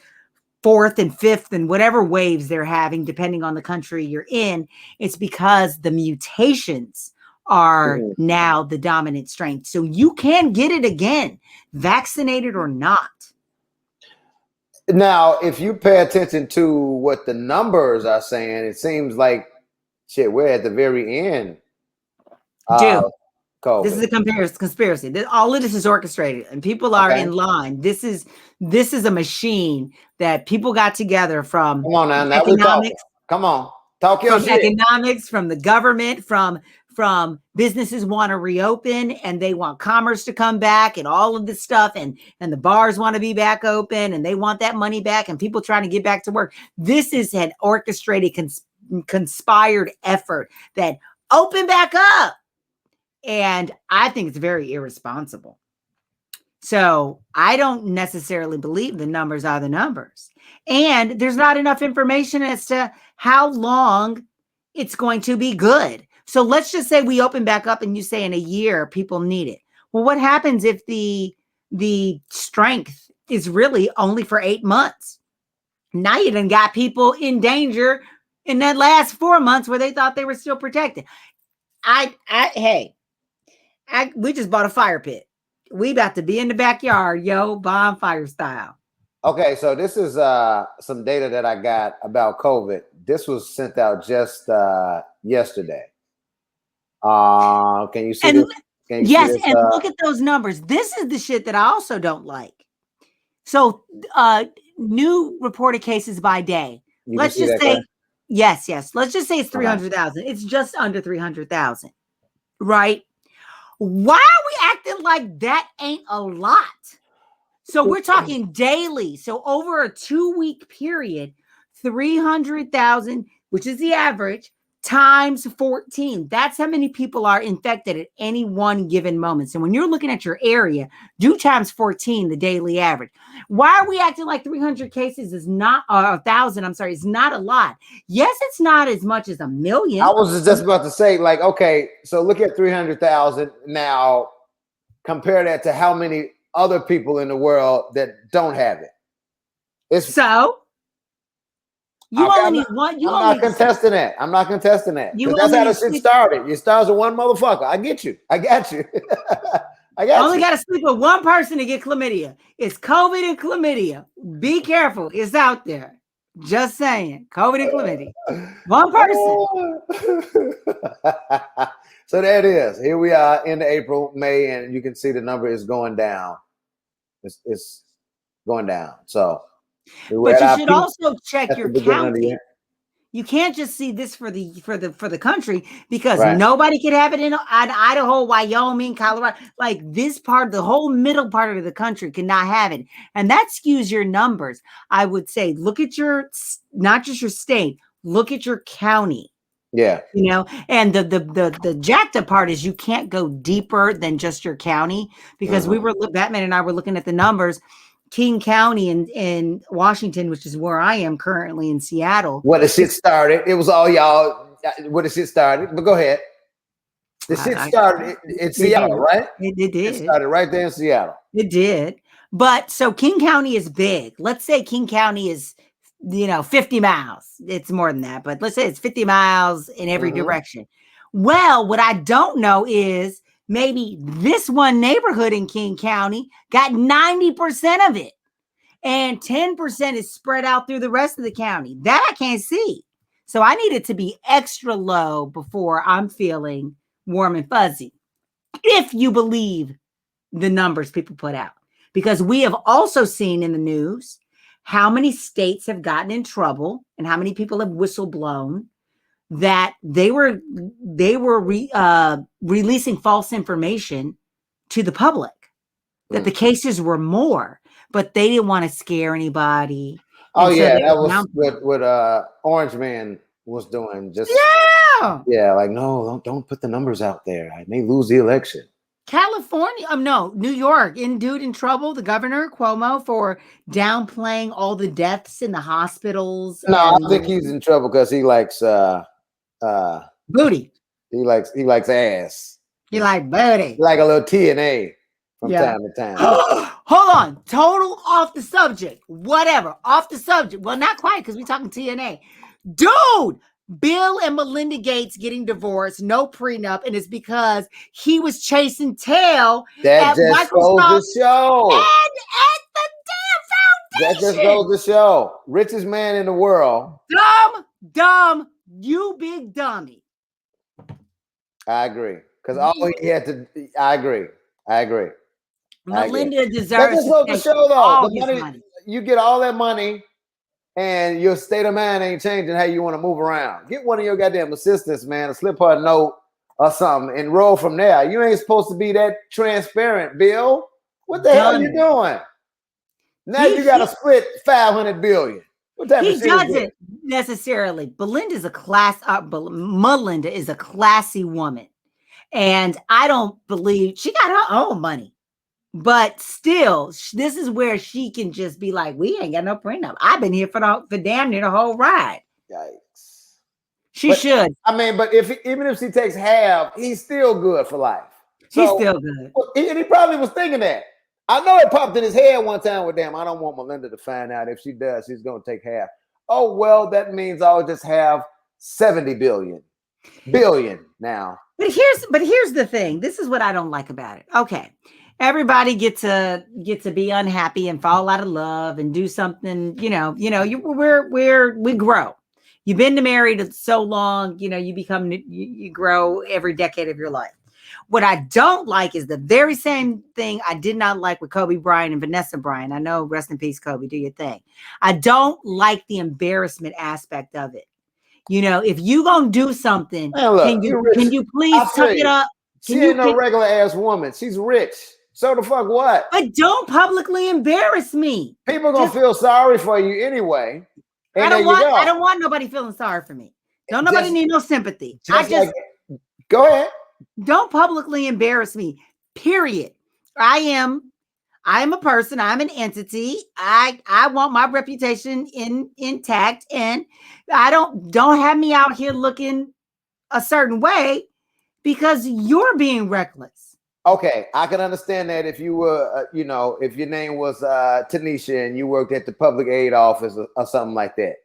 [SPEAKER 2] 4th and 5th and whatever waves they're having, depending on the country you're in, it's because the mutations are now the dominant strain. So you can get it again, vaccinated or not.
[SPEAKER 1] Now, if you pay attention to what the numbers are saying, it seems like, shit, we're at the very end.
[SPEAKER 2] Dude, this is a conspiracy. All of this is orchestrated, and people are in line. This is a machine that people got together from.
[SPEAKER 1] Come on now economics. Come on, talk your shit.
[SPEAKER 2] Economics, from the government, from businesses want to reopen and they want commerce to come back and all of this stuff, and the bars want to be back open and they want that money back, and people trying to get back to work. This is an orchestrated, conspired effort that open back up. And I think it's very irresponsible. So I don't necessarily believe the numbers are the numbers. And there's not enough information as to how long it's going to be good. So let's just say we open back up and you say in a year people need it. Well, what happens if the strength is really only for 8 months? Now you done got people in danger in that last 4 months where they thought they were still protected. We just bought a fire pit. We about to be in the backyard, bonfire style.
[SPEAKER 1] Okay, so this is some data that I got about COVID. This was sent out just yesterday. Can you see this?
[SPEAKER 2] Yes, and look at those numbers. This is the shit that I also don't like. So new reported cases by day. Let's just say, yes. Let's just say it's 300,000. It's just under 300,000, right? Why are we acting like that ain't a lot? So we're talking daily. So over a 2-week period, 300,000, which is the average, times 14. That's how many people are infected at any one given moment. So when you're looking at your area, do times 14, the daily average. Why are we acting like 300 cases is not 1,000? I'm sorry, it's not a lot. Yes, it's not as much as 1 million.
[SPEAKER 1] I was just about to say, like, okay, so look at 300,000 now. Compare that to how many other people in the world that don't have it.
[SPEAKER 2] You only need one.
[SPEAKER 1] I'm not contesting that. That's how the shit started. You start with one motherfucker. I get you. I got you.
[SPEAKER 2] Only got to sleep with one person to get chlamydia. It's COVID and chlamydia. Be careful. It's out there. Just saying. COVID and chlamydia. One person.
[SPEAKER 1] So there it is. Here we are in April, May, and you can see the number is going down. It's going down. So.
[SPEAKER 2] But you should also check your county. You can't just see this for the country, because nobody could have it in Idaho, Wyoming, Colorado. Like this part, the whole middle part of the country cannot have it, and that skews your numbers. I would say look at not just your state, look at your county.
[SPEAKER 1] Yeah,
[SPEAKER 2] and the jacked up part is you can't go deeper than just your county, because Batman and I were looking at the numbers. King County in Washington, which is where I am currently in Seattle.
[SPEAKER 1] Well, the shit started. It was all y'all. Where the shit started. But go ahead. The shit started in Seattle, right?
[SPEAKER 2] It did.
[SPEAKER 1] It started right there in Seattle.
[SPEAKER 2] It did. But so King County is big. Let's say King County is, 50 miles. It's more than that, but let's say it's 50 miles in every direction. Well, what I don't know is maybe this one neighborhood in King County got 90% of it, and 10% is spread out through the rest of the county. That I can't see. So I need it to be extra low before I'm feeling warm and fuzzy, if you believe the numbers people put out. Because we have also seen in the news how many states have gotten in trouble and how many people have whistleblown that they were releasing false information to the public, that the cases were more, but they didn't want to scare anybody.
[SPEAKER 1] Oh yeah, that was what Orange Man was doing. Just like, no, don't put the numbers out there. I may lose the election.
[SPEAKER 2] California, no, New York, dude in trouble, the governor Cuomo, for downplaying all the deaths in the hospitals.
[SPEAKER 1] No, I think he's in trouble because he likes
[SPEAKER 2] booty.
[SPEAKER 1] He likes ass.
[SPEAKER 2] He like booty.
[SPEAKER 1] He like a little TNA from time to time.
[SPEAKER 2] Hold on, total off the subject. Whatever, off the subject. Well, not quite, because we're talking TNA, dude. Bill and Melinda Gates getting divorced, no prenup, and it's because he was chasing tail
[SPEAKER 1] that just goes to show.
[SPEAKER 2] And at the damn foundation.
[SPEAKER 1] That just goes to show. Richest man in the world.
[SPEAKER 2] Dumb, you big dummy.
[SPEAKER 1] I agree. Because all he had to, I agree.
[SPEAKER 2] Melinda deserves
[SPEAKER 1] that just goes to show, though.
[SPEAKER 2] The money.
[SPEAKER 1] You get all that money, and your state of mind ain't changing how you want to move around. Get one of your goddamn assistants, man, to slip her a note or something and roll from there. You ain't supposed to be that transparent, Bill. What the hell are you doing? Now you got to split $500 billion. What type of shit
[SPEAKER 2] doesn't necessarily. Melinda is a classy woman, and I don't believe she got her own money. But still, this is where she can just be like, we ain't got no prenup. I've been here for damn near the whole ride.
[SPEAKER 1] Yikes.
[SPEAKER 2] She should.
[SPEAKER 1] I mean, but even if she takes half, he's still good for life.
[SPEAKER 2] He's still good.
[SPEAKER 1] And he probably was thinking that. I know it popped in his head one time with them. I don't want Melinda to find out. If she does, she's going to take half. Oh, well, that means I'll just have 70 billion now. But
[SPEAKER 2] here's the thing. This is what I don't like about it. Okay. Everybody get to be unhappy and fall out of love and do something, we grow. You've been married so long, you grow every decade of your life. What I don't like is the very same thing I did not like with Kobe Bryant and Vanessa Bryant. I know, rest in peace, Kobe, do your thing. I don't like the embarrassment aspect of it. If you gonna do something, can you please tuck it up?
[SPEAKER 1] She ain't no regular ass woman. She's rich. So the fuck what?
[SPEAKER 2] But don't publicly embarrass me.
[SPEAKER 1] People are gonna feel sorry for you anyway.
[SPEAKER 2] I don't want nobody feeling sorry for me. Don't nobody need no sympathy.
[SPEAKER 1] Go ahead.
[SPEAKER 2] Don't publicly embarrass me. Period. I am a person. I'm an entity. I want my reputation intact, and I don't have me out here looking a certain way because you're being reckless.
[SPEAKER 1] Okay, I can understand that if you were, if your name was Tanisha and you worked at the public aid office or something like that.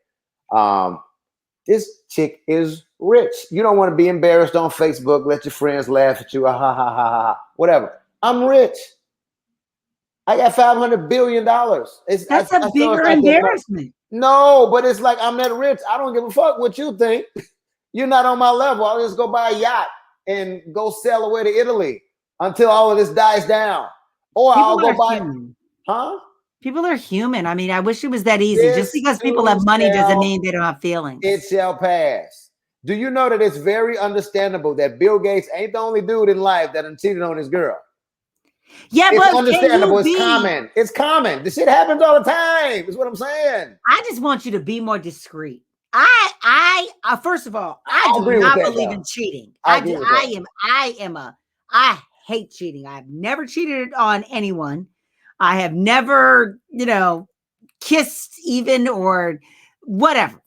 [SPEAKER 1] This chick is rich. You don't want to be embarrassed on Facebook. Let your friends laugh at you. Ha ha ha ha ha. Whatever. I'm rich. I got $500 billion.
[SPEAKER 2] That's a bigger embarrassment.
[SPEAKER 1] No, but it's like I'm that rich. I don't give a fuck what you think. You're not on my level. I'll just go buy a yacht and go sail away to Italy until all of this dies down. Or I'll go buy.
[SPEAKER 2] People are human. I mean, I wish it was that easy. Just because people have money doesn't mean they don't have feelings.
[SPEAKER 1] It shall pass. Do you know that it's very understandable that Bill Gates ain't the only dude in life that cheated on his girl?
[SPEAKER 2] Yeah,
[SPEAKER 1] it's understandable. It's common. It's common. This shit happens all the time. Is what I'm saying.
[SPEAKER 2] I just want you to be more discreet. First of all, I do not believe in cheating. I hate cheating. I've never cheated on anyone. I have never, kissed even or whatever.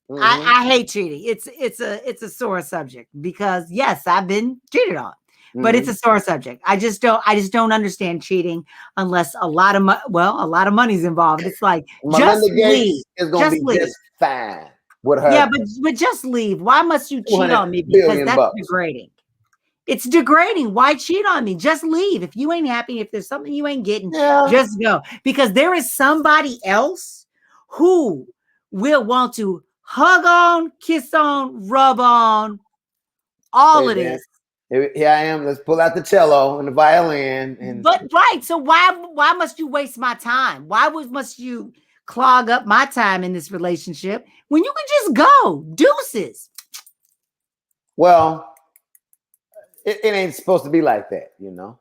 [SPEAKER 2] Mm-hmm. I hate cheating. It's a sore subject because yes, I've been cheated on, but it's a sore subject. I just don't understand cheating unless a lot of money's involved. It's like
[SPEAKER 1] Melinda Gates is gonna be just fine. with her.
[SPEAKER 2] Yeah, but just leave. Why must you cheat on me? Because that's degrading. It's degrading. Why cheat on me? Just leave. If you ain't happy, if there's something you ain't getting, just go. Because there is somebody else who will want to hug on, kiss on, rub on, all of this.
[SPEAKER 1] Here I am. Let's pull out the cello and the violin.
[SPEAKER 2] But right. So why must you waste my time? Why must you clog up my time in this relationship when you can just go? Deuces.
[SPEAKER 1] Well, it ain't supposed to be like that, you know.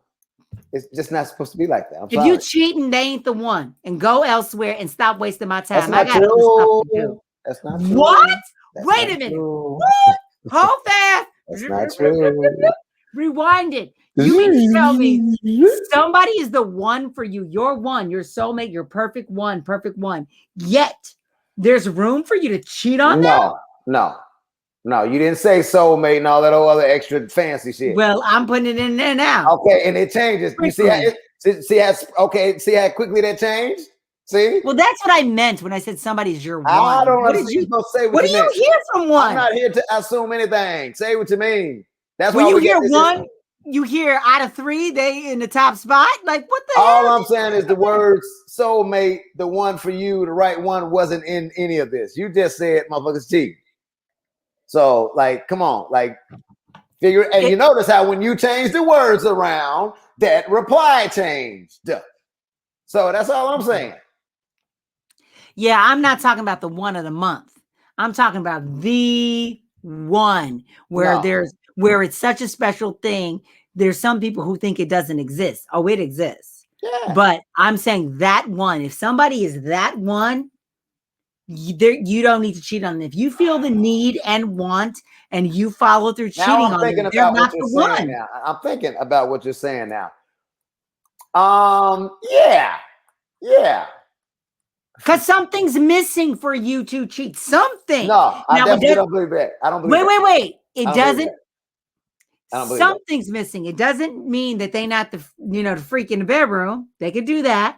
[SPEAKER 1] It's just not supposed to be like that.
[SPEAKER 2] If you cheating, they ain't the one. And go elsewhere and stop wasting my time.
[SPEAKER 1] That's not true. That's not true.
[SPEAKER 2] What? Wait a minute. What? Hold fast.
[SPEAKER 1] That's not true.
[SPEAKER 2] Rewind it. You mean to tell me somebody is the one for you? You're one, your soulmate, your perfect one. Yet there's room for you to cheat on them?
[SPEAKER 1] No, you didn't say soulmate and all that other extra fancy shit.
[SPEAKER 2] Well, I'm putting it in there now.
[SPEAKER 1] Okay, and it changes. You see how quickly that changed? See?
[SPEAKER 2] Well, that's what I meant when I said somebody's your one.
[SPEAKER 1] I don't understand.
[SPEAKER 2] What do you hear from one?
[SPEAKER 1] I'm not here to assume anything. Say what you mean. That's
[SPEAKER 2] when you hear one, you hear out of three, they in the top spot. Like, what the hell?
[SPEAKER 1] All I'm saying is the words soulmate, the one for you, the right one, wasn't in any of this. You just said motherfuckers cheat. So, like, come on, like, figure. And you notice how when you change the words around, that reply changed. So that's all I'm saying.
[SPEAKER 2] Yeah, I'm not talking about the one of the month. I'm talking about the one where it's such a special thing. There's some people who think it doesn't exist. Oh, it exists. Yeah. But I'm saying that one. If somebody is that one, you don't need to cheat on them. If you feel the need and want, and you follow through cheating on them, they're not the one.
[SPEAKER 1] Now. I'm thinking about what you're saying now. Yeah.
[SPEAKER 2] Because something's missing for you to cheat. Something.
[SPEAKER 1] No, I definitely don't believe that. I don't believe that.
[SPEAKER 2] Wait. It doesn't.
[SPEAKER 1] Something's
[SPEAKER 2] missing. It doesn't mean that they not the freak in the bedroom. They could do that.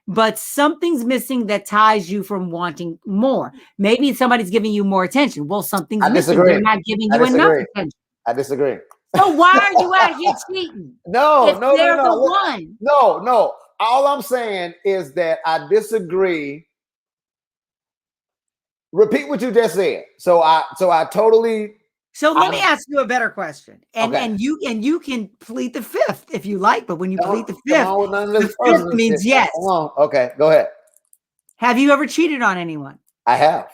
[SPEAKER 2] But something's missing that ties you from wanting more. Maybe somebody's giving you more attention. Well, something's missing. They're not giving you enough attention.
[SPEAKER 1] I disagree.
[SPEAKER 2] So why are you out here cheating?
[SPEAKER 1] No.
[SPEAKER 2] They're the one.
[SPEAKER 1] No. All I'm saying is that I disagree. Repeat what you just said. So I totally.
[SPEAKER 2] So let me ask you a better question, and you can plead the fifth if you like. But when you plead the fifth means yes.
[SPEAKER 1] Okay, go ahead.
[SPEAKER 2] Have you ever cheated on anyone?
[SPEAKER 1] I have.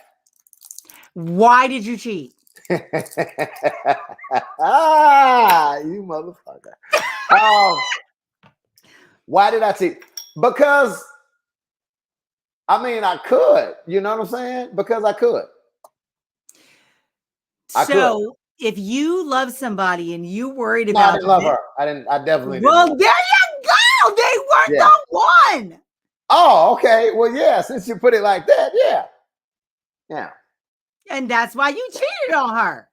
[SPEAKER 2] Why did you cheat?
[SPEAKER 1] You motherfucker. Why did I cheat? Because I could. You know what I'm saying? Because I could.
[SPEAKER 2] So if you love somebody and you worried about,
[SPEAKER 1] I didn't love her. I definitely didn't.
[SPEAKER 2] Well, there you go. They weren't the one.
[SPEAKER 1] Oh, okay. Well, yeah. Since you put it like that, yeah.
[SPEAKER 2] And that's why you cheated on her.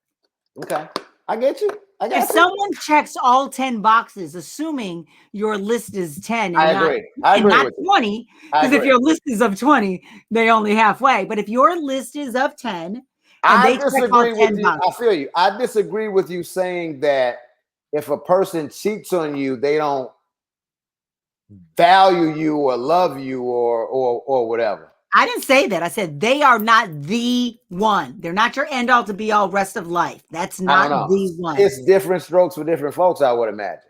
[SPEAKER 1] Okay, I get you.
[SPEAKER 2] If someone checks all 10 boxes, assuming your list is 10, and
[SPEAKER 1] I agree
[SPEAKER 2] not 20, because if your list is of 20, they only halfway. But if your list is of 10,
[SPEAKER 1] I disagree with you. I feel you. I disagree with you saying that if a person cheats on you, they don't value you or love you or whatever.
[SPEAKER 2] I didn't say that. I said they are not the one. They're not your end all to be all rest of life. That's not the one.
[SPEAKER 1] It's different strokes for different folks, I would imagine.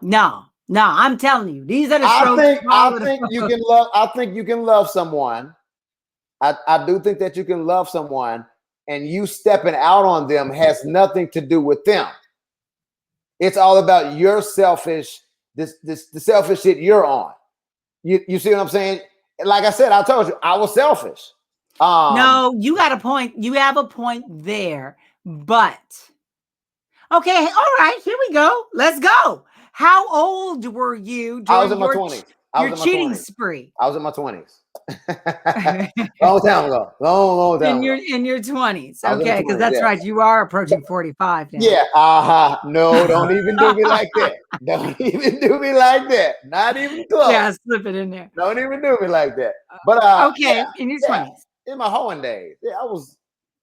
[SPEAKER 2] No, I'm telling you, these are the strokes.
[SPEAKER 1] I think you can love. I think you can love someone. I do think that you can love someone, and you stepping out on them has nothing to do with them. It's all about your selfish, the selfish shit you're on. You see what I'm saying? Like I said, I told you I was selfish.
[SPEAKER 2] No, you got a point. You have a point there, but okay, all right, here we go. Let's go. How old were you during
[SPEAKER 1] I was in my 20s.
[SPEAKER 2] Your cheating spree?
[SPEAKER 1] I was in my 20s. Long time ago. Long time ago.
[SPEAKER 2] In your 20s. Okay, because that's right. You are approaching 45 now.
[SPEAKER 1] Yeah. No, don't even do me like that. Don't even do me like that. Not even close.
[SPEAKER 2] Yeah, slip it in there.
[SPEAKER 1] Don't even do me like that. But
[SPEAKER 2] okay, in your 20s.
[SPEAKER 1] In my hoeing days. Yeah, I was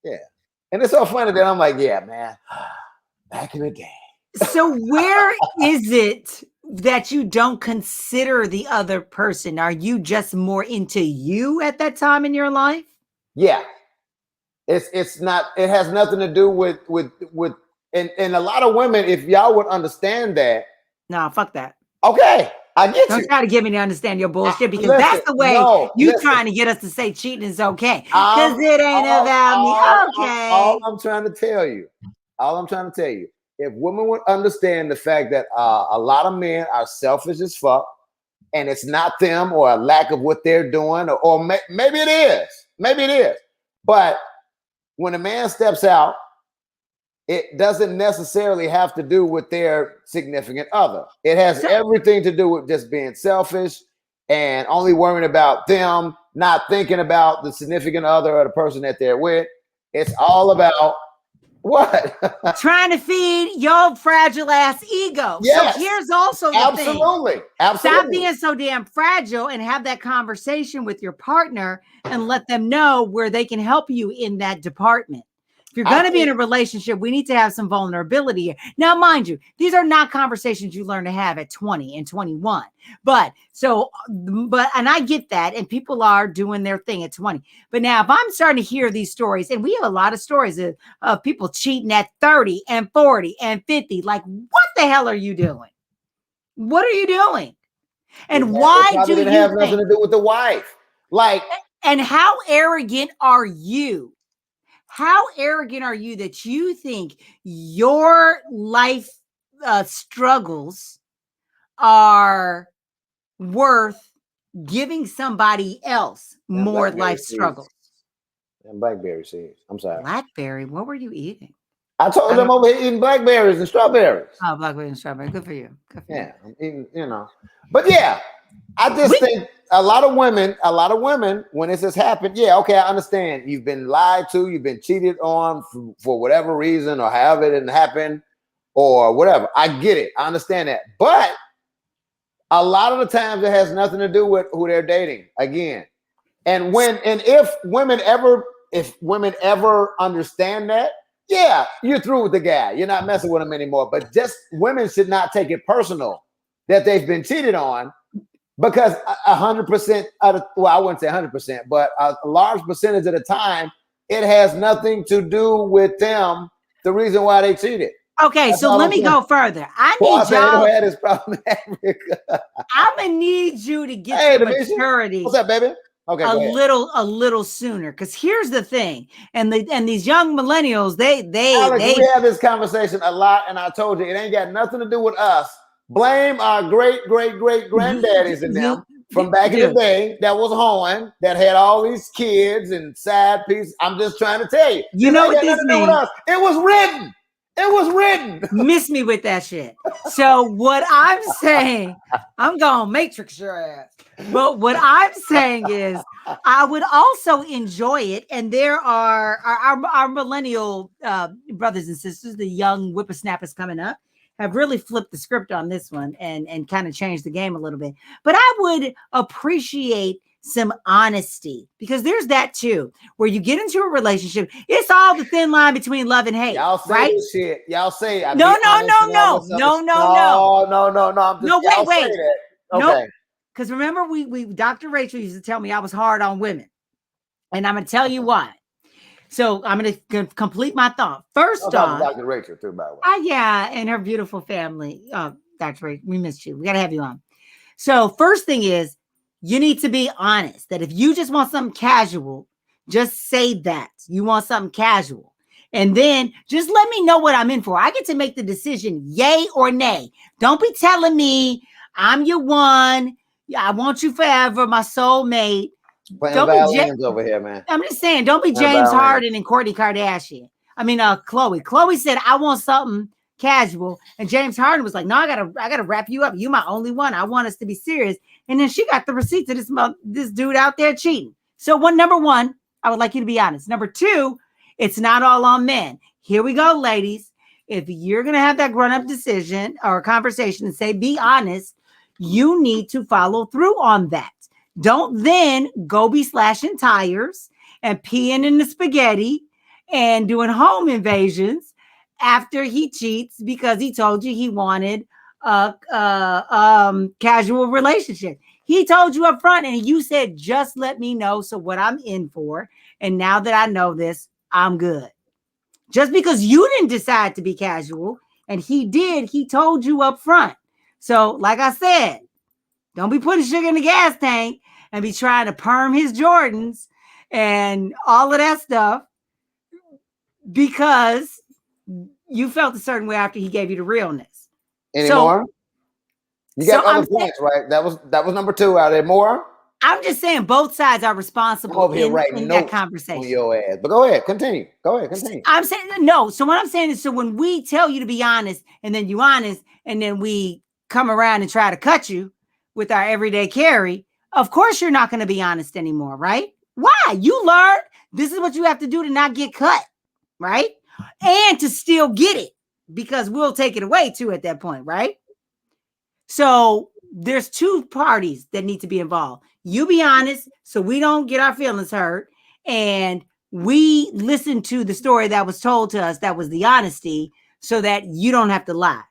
[SPEAKER 1] Yeah. And it's so funny that I'm like, yeah, man, back in the day.
[SPEAKER 2] So where is it that you don't consider the other person? Are you just more into you at that time in your life?
[SPEAKER 1] Yeah. It's not, it has nothing to do with and a lot of women, if y'all would understand that.
[SPEAKER 2] No, fuck that.
[SPEAKER 1] Okay. I get
[SPEAKER 2] Don't
[SPEAKER 1] you.
[SPEAKER 2] try to get me to understand your bullshit because
[SPEAKER 1] Listen,
[SPEAKER 2] that's the way you trying to get us to say cheating is okay. Because it ain't about me. Okay.
[SPEAKER 1] All I'm trying to tell you, if women would understand the fact that a lot of men are selfish as fuck, and it's not them or a lack of what they're doing, or maybe it is. But when a man steps out, it doesn't necessarily have to do with their significant other. It has everything to do with just being selfish and only worrying about them, not thinking about the significant other or the person that they're with. It's all about what?
[SPEAKER 2] Trying to feed your fragile ass ego.
[SPEAKER 1] Yes,
[SPEAKER 2] so here's also the
[SPEAKER 1] absolutely.
[SPEAKER 2] thing.
[SPEAKER 1] Absolutely.
[SPEAKER 2] Stop being so damn fragile and have that conversation with your partner and let them know where they can help you in that department. If you're going to be in a relationship, we need to have some vulnerability. Now, mind you, these are not conversations you learn to have at 20 and 21. And I get that. And people are doing their thing at 20. But now if I'm starting to hear these stories, and we have a lot of stories of people cheating at 30 and 40 and 50, like, what the hell are you doing? What are you doing? And why do you
[SPEAKER 1] have nothing to do with the wife? Like,
[SPEAKER 2] and how arrogant are you? How arrogant are you that you think your life struggles are worth giving somebody else more life struggles?
[SPEAKER 1] And blackberry seeds. I'm sorry.
[SPEAKER 2] Blackberry? What were you eating?
[SPEAKER 1] I told them over here eating blackberries and strawberries.
[SPEAKER 2] Oh, blackberry and strawberry. Good for you.
[SPEAKER 1] Yeah, I'm eating, But yeah, I just think a lot of women, when this has happened, yeah, okay, I understand. You've been lied to, you've been cheated on for whatever reason, or however it didn't happen, or whatever. I get it. I understand that. But a lot of the times it has nothing to do with who they're dating. Again. And if women ever understand that, yeah, you're through with the guy. You're not messing with him anymore. But just women should not take it personal that they've been cheated on, because 100% I wouldn't say 100%, but a large percentage of the time, it has nothing to do with them. The reason why they cheated.
[SPEAKER 2] Okay, so let me go further. I need y'all. I'm gonna need you to get to maturity.
[SPEAKER 1] What's up, baby? Okay,
[SPEAKER 2] a little sooner, because here's the thing, and these young millennials, Alex,
[SPEAKER 1] we have this conversation a lot, and I told you it ain't got nothing to do with us. Blame our great granddaddies and them from back in the day that was hoeing, that had all these kids and side pieces. I'm just trying to tell you.
[SPEAKER 2] You know what this means?
[SPEAKER 1] It was written. It was written.
[SPEAKER 2] Miss me with that shit. So what I'm saying, I'm gonna matrix your ass. But what I'm saying is, I would also enjoy it. And there are our millennial brothers and sisters, the young whippersnappers coming up, have really flipped the script on this one and kind of changed the game a little bit. But I would appreciate some honesty, because there's that too, where you get into a relationship. It's all the thin line between love and hate. Y'all say right?
[SPEAKER 1] This shit. Y'all say
[SPEAKER 2] no. Wait.
[SPEAKER 1] Okay.
[SPEAKER 2] Nope. Because remember, we Dr. Rachel used to tell me I was hard on women, and I'm gonna tell you why. So I'm gonna complete my thought. First off,
[SPEAKER 1] Dr. Rachel too, by the way.
[SPEAKER 2] Yeah, and her beautiful family. Dr. Rachel, we missed you. We gotta have you on. So first thing is, you need to be honest that if you just want something casual, just say that you want something casual. And then just let me know what I'm in for. I get to make the decision, yay or nay. Don't be telling me I'm your one. I want you forever, my soulmate.
[SPEAKER 1] Don't be over here, man.
[SPEAKER 2] I'm just saying, don't be James Harden and Kourtney Kardashian. I mean, Khloe. Khloe said, I want something casual, and James Harden was like, no, I gotta wrap you up. You my only one. I want us to be serious. And then she got the receipts of this dude out there cheating. So number one, I would like you to be honest. Number two, it's not all on men. Here we go, ladies. If you're gonna have that grown-up decision or conversation and say, be honest, you need to follow through on that. Don't then go be slashing tires and peeing in the spaghetti and doing home invasions after he cheats because he told you he wanted a casual relationship. He told you up front and you said, just let me know. So what I'm in for. And now that I know this, I'm good. Just because you didn't decide to be casual and he did, he told you up front. So like I said, don't be putting sugar in the gas tank and be trying to perm his Jordans and all of that stuff because you felt a certain way after he gave you the realness.
[SPEAKER 1] Anymore? You got other points, right? That was number 2. Are there more?
[SPEAKER 2] I'm just saying both sides are responsible in that conversation.
[SPEAKER 1] On your ass. But go ahead, continue.
[SPEAKER 2] I'm saying no. So what I'm saying is, so when we tell you to be honest, and then you honest, and then we come around and try to cut you with our everyday carry, of course you're not going to be honest anymore, right? Why? You learned this is what you have to do to not get cut, right? And to still get it, because we'll take it away too at that point, right? So there's 2 parties that need to be involved. You be honest so we don't get our feelings hurt, and we listen to the story that was told to us that was the honesty so that you don't have to lie.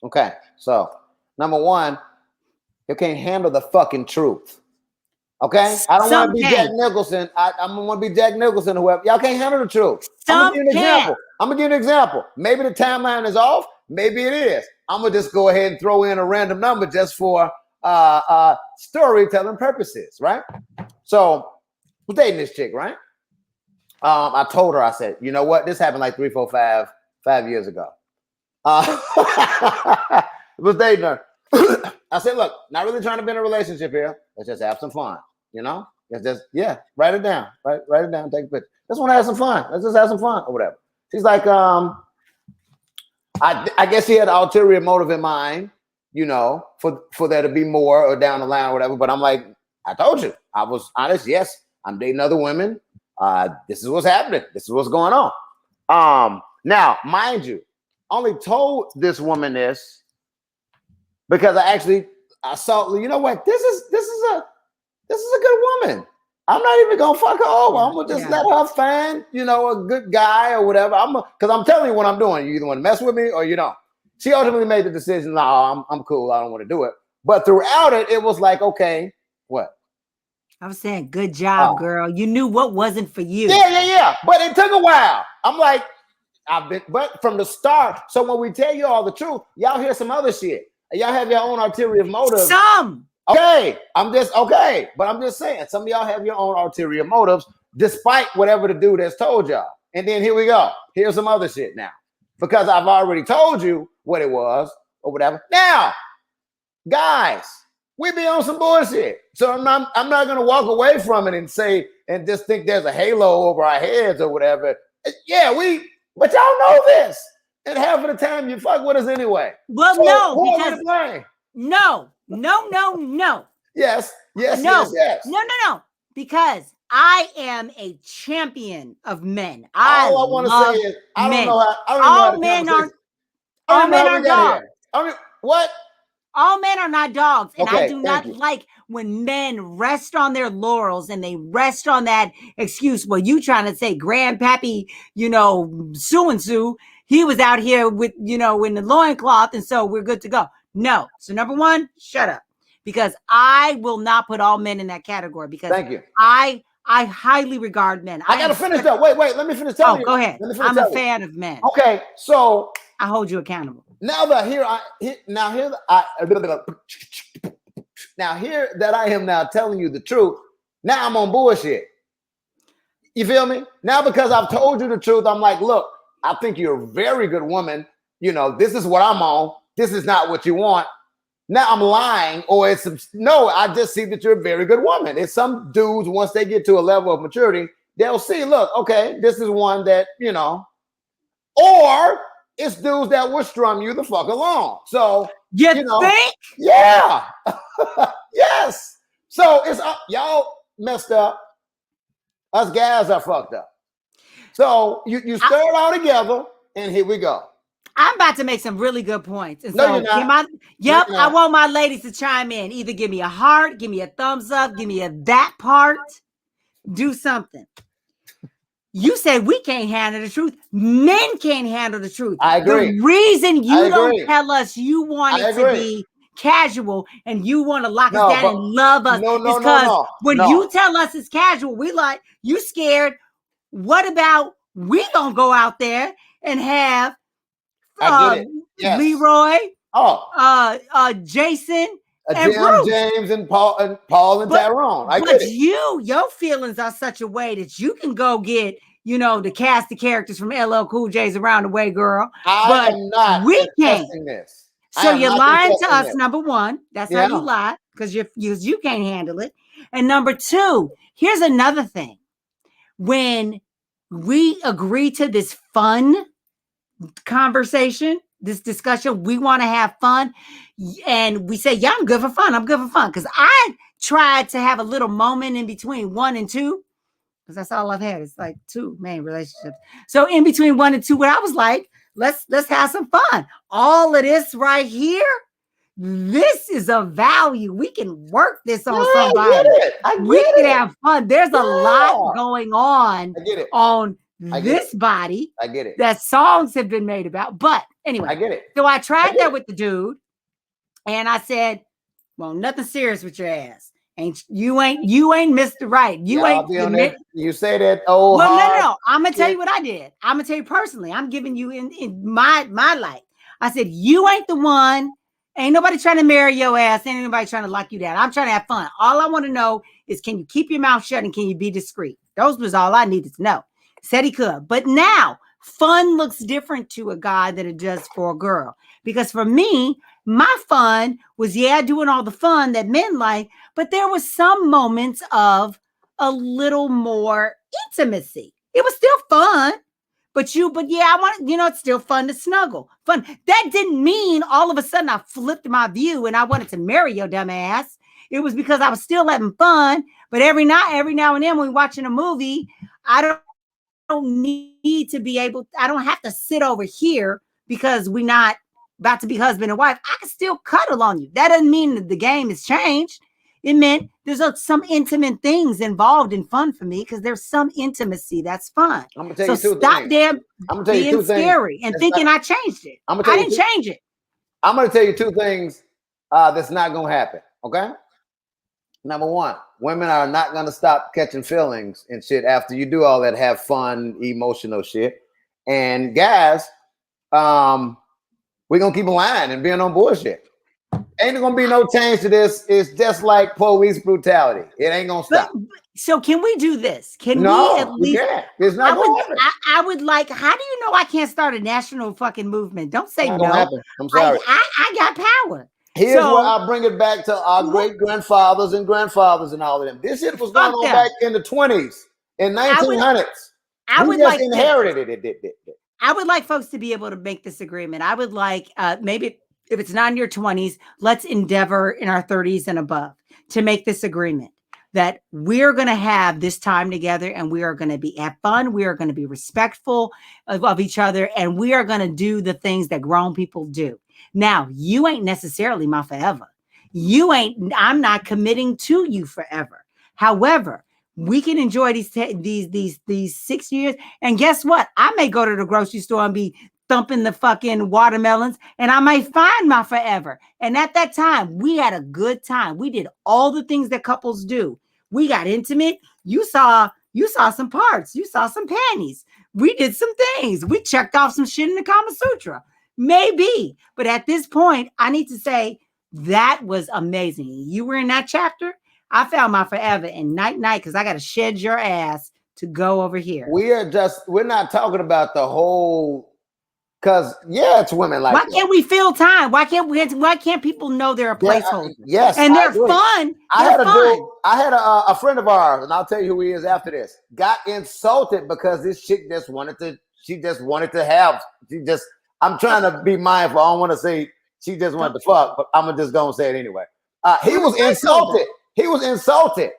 [SPEAKER 1] Okay, so number 1, you can't handle the fucking truth. Okay, I don't want to be Jack Nicholson. I'm gonna be Jack Nicholson, whoever. Y'all can't handle the truth. I'm gonna give you an example. Maybe the timeline is off. Maybe it is. I'm gonna just go ahead and throw in a random number just for storytelling purposes, right? So we're dating this chick, right? I told her, I said, you know what? This happened like 3, 4, 5 years ago. Was dating her. I said, look, not really trying to be in a relationship here. Let's just have some fun, you know? Let's just, write it down. Write it down, take a picture. Just want to have some fun. Let's just have some fun or whatever. She's like, I guess he had an ulterior motive in mind, you know, for there to be more or down the line or whatever. But I'm like, I told you, I was honest. Yes, I'm dating other women. This is what's happening. This is what's going on. Now, mind you, only told this woman this because I saw, you know what? This is a good woman. I'm not even gonna fuck her over. I'm gonna just let her find, you know, a good guy or whatever. Because I'm telling you what I'm doing. You either want to mess with me or you don't. She ultimately made the decision. No, I'm cool. I don't want to do it. But throughout it, it was like, okay, what?
[SPEAKER 2] I was saying, good job, girl. You knew what wasn't for you.
[SPEAKER 1] Yeah. But it took a while. I'm like, but from the start. So when we tell you all the truth, y'all hear some other shit. Y'all have your own ulterior motives.
[SPEAKER 2] Some.
[SPEAKER 1] Okay, but I'm just saying, some of y'all have your own ulterior motives, despite whatever the dude has told y'all. And then here we go. Here's some other shit now, because I've already told you what it was or whatever. Now, guys, we be on some bullshit, so I'm not gonna walk away from it and say and just think there's a halo over our heads or whatever. Yeah, but y'all know this, and half of the time you fuck with us anyway.
[SPEAKER 2] Well,
[SPEAKER 1] so
[SPEAKER 2] no, because no. Yes. No. Because I am a champion of men. All I want to say is I don't know how. All men are dogs.
[SPEAKER 1] What?
[SPEAKER 2] All men are not dogs, and I do not like when men rest on their laurels and they rest on that excuse. Well, you trying to say grandpappy, you know, so and so, he was out here with, you know, in the loincloth, and so we're good to go. No. So number 1, shut up. Because I will not put all men in that category. Because
[SPEAKER 1] thank you.
[SPEAKER 2] I highly regard men.
[SPEAKER 1] I gotta finish that. Wait. Let me finish telling you.
[SPEAKER 2] Go ahead. I'm a fan of men.
[SPEAKER 1] Okay, so
[SPEAKER 2] I hold you accountable.
[SPEAKER 1] Now that I am now telling you the truth. Now I'm on bullshit. You feel me? Now because I've told you the truth, I'm like, look, I think you're a very good woman. You know, this is what I'm on. This is not what you want. Now I'm lying, or I just see that you're a very good woman. It's some dudes, once they get to a level of maturity, they'll see, look, okay, this is one that, you know, or it's dudes that will strum you the fuck along. So,
[SPEAKER 2] you know, think?
[SPEAKER 1] Yeah. Yes. So it's y'all messed up. Us guys are fucked up. So you stir it all together, and here we go.
[SPEAKER 2] I'm about to make some really good points. And
[SPEAKER 1] no, so you're not.
[SPEAKER 2] I want my ladies to chime in. Either give me a heart, give me a thumbs up, give me that part. Do something. You said we can't handle the truth. Men can't handle the truth.
[SPEAKER 1] I agree.
[SPEAKER 2] The reason you don't tell us you want it to be casual and you want to lock us down and love us is because when you tell us it's casual, we like, you scared. What about we gonna go out there and have Leroy, Jason, and Bruce.
[SPEAKER 1] James and Paul and Tyrone.
[SPEAKER 2] But your feelings are such a way that you can go get, the cast of characters from LL Cool J's Around the Way, girl. But we can't.
[SPEAKER 1] This.
[SPEAKER 2] So you're lying to us, number one. That's how you lie, because you can't handle it. And number two, here's another thing. When we agree to this fun conversation, this discussion, we want to have fun, and we say, yeah, I'm good for fun. I'm good for fun. Because I tried to have a little moment in between 1 and 2, because that's all I've had. It's like 2 main relationships. So in between 1 and 2, where I was like, let's have some fun. All of this right here, this is a value. We can work this on somebody. We can have fun. There's a lot going on this body.
[SPEAKER 1] I get it.
[SPEAKER 2] That songs have been made about. But anyway,
[SPEAKER 1] I get it.
[SPEAKER 2] So I tried that with the dude, and I said, well, nothing serious with your ass. You ain't Mr. Right. You ain't.
[SPEAKER 1] You say that. Oh,
[SPEAKER 2] well, no. I'm gonna tell you what I did. I'm gonna tell you personally. I'm giving you in my life. I said, you ain't the one. Ain't nobody trying to marry your ass. Ain't anybody trying to lock you down. I'm trying to have fun. All I want to know is, can you keep your mouth shut and can you be discreet? Those was all I needed to know. Said he could. But now fun looks different to a guy than it does for a girl. Because for me, my fun was, doing all the fun that men like, but there was some moments of a little more intimacy. It was still fun. But I want, it's still fun to snuggle. Fun. That didn't mean all of a sudden I flipped my view and I wanted to marry your dumb ass. It was because I was still having fun. But every now and then when we're watching a movie, I don't need to be able, I don't have to sit over here because we're not about to be husband and wife. I can still cuddle on you. That doesn't mean that the game has changed. It meant there's some intimate things involved in fun for me because there's some intimacy that's fun.
[SPEAKER 1] I'm gonna tell you two
[SPEAKER 2] stop
[SPEAKER 1] things.
[SPEAKER 2] there being scary and thinking I changed it. I didn't change it.
[SPEAKER 1] I'm gonna tell you 2 things that's not gonna happen. Okay. Number 1, women are not gonna stop catching feelings and shit after you do all that have fun, emotional shit. And guys, we're gonna keep lying and being on bullshit. Ain't gonna be no change to this. It's just like police brutality. It ain't gonna stop.
[SPEAKER 2] So can we do this? Can we at least?
[SPEAKER 1] It's not gonna happen.
[SPEAKER 2] I would like. How do you know I can't start a national fucking movement? Don't say no.
[SPEAKER 1] I'm sorry.
[SPEAKER 2] I got power.
[SPEAKER 1] Here's where I bring it back to our great grandfathers and grandfathers and all of them. This shit was going on back in the 20s, in 1900s.
[SPEAKER 2] I would like
[SPEAKER 1] inherited it.
[SPEAKER 2] I would like folks to be able to make this agreement. I would like maybe. If it's not in your 20s, let's endeavor in our 30s and above to make this agreement that we're going to have this time together and we are going to have fun. We are going to be respectful of each other and we are going to do the things that grown people do. Now, you ain't necessarily my forever. I'm not committing to you forever. However, we can enjoy these 6 years. And guess what? I may go to the grocery store and be thumping the fucking watermelons and I might find my forever. And at that time, we had a good time. We did all the things that couples do. We got intimate. You saw some parts. You saw some panties. We did some things. We checked off some shit in the Kama Sutra. Maybe. But at this point, I need to say that was amazing. You were in that chapter. I found my forever and night because I got to shed your ass to go over here.
[SPEAKER 1] We're not talking about the whole. Because it's women like
[SPEAKER 2] why can't we fill time? Why can't people know they're a placeholder?
[SPEAKER 1] Yes,
[SPEAKER 2] and they're fun.
[SPEAKER 1] I had a friend of ours, and I'll tell you who he is after this. Got insulted because this chick just wanted to have. I'm trying to be mindful. I don't want to say she just wanted to fuck, but I'm just gonna say it anyway. He was insulted. He was insulted.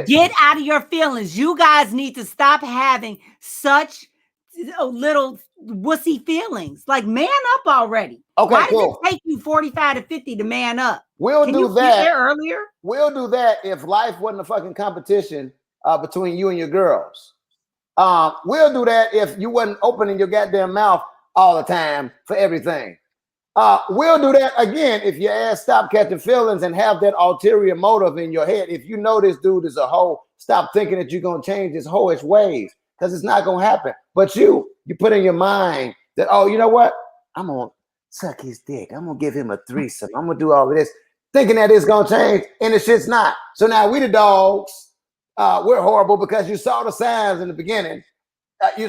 [SPEAKER 2] Get out of your feelings. You guys need to stop having such little wussy feelings. Like, man up already.
[SPEAKER 1] Okay,
[SPEAKER 2] why
[SPEAKER 1] cool.
[SPEAKER 2] does it take you 45 to 50 to man up?
[SPEAKER 1] We'll do that
[SPEAKER 2] earlier.
[SPEAKER 1] We'll do that if life wasn't a fucking competition between you and your girls. We'll do that if you wasn't opening your goddamn mouth all the time for everything. We'll do that again if your ass stop catching feelings and have that ulterior motive in your head. If you know this dude is a hoe, stop thinking that you're gonna change his hoish ways, because it's not gonna happen. But you put in your mind that, oh, you know what? I'm gonna suck his dick. I'm gonna give him a threesome. I'm gonna do all of this, thinking that it's gonna change, and the shit's not. So now we the dogs. We're horrible because you saw the signs in the beginning.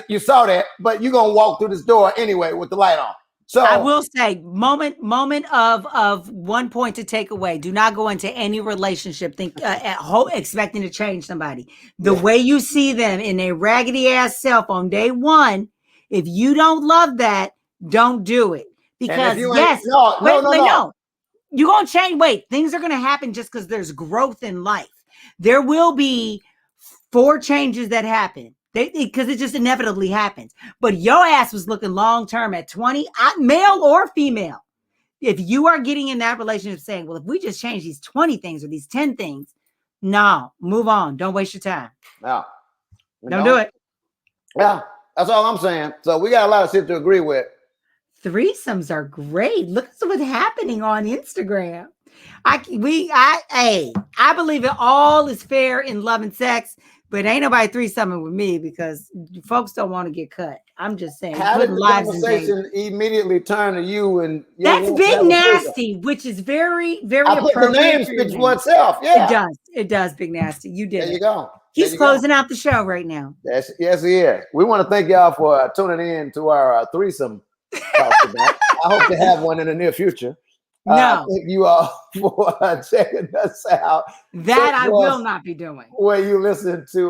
[SPEAKER 1] You saw that, but you're gonna walk through this door anyway with the light on. So
[SPEAKER 2] I will say, moment of 1 point to take away. Do not go into any relationship expecting to change somebody. The way you see them in a raggedy ass self on day one, if you don't love that, don't do it. Because no, you're gonna change. Wait, things are gonna happen just because there's growth in life. There will be 4 changes that happen. Because it just inevitably happens. But your ass was looking long-term at 20, male or female. If you are getting in that relationship saying, well, if we just change these 20 things or these 10 things, no, move on. Don't waste your time.
[SPEAKER 1] No.
[SPEAKER 2] Don't do it.
[SPEAKER 1] Yeah, that's all I'm saying. So we got a lot of shit to agree with.
[SPEAKER 2] Threesomes are great. Look at what's happening on Instagram. I believe it all is fair in love and sex. But ain't nobody threesoming with me because folks don't want to get cut. I'm just saying.
[SPEAKER 1] How did the conversation immediately turn to you? And
[SPEAKER 2] that's Big Nasty, which is very, very
[SPEAKER 1] appropriate. The name speaks for itself. Yeah,
[SPEAKER 2] it does. Big Nasty, you did.
[SPEAKER 1] There you go.
[SPEAKER 2] He's closing out the show right now.
[SPEAKER 1] Yes, he is. We want to thank y'all for tuning in to our threesome talk tonight. I hope to have one in the near future.
[SPEAKER 2] No,
[SPEAKER 1] thank you all for checking us out.
[SPEAKER 2] That I will not be doing.
[SPEAKER 1] Where you listen to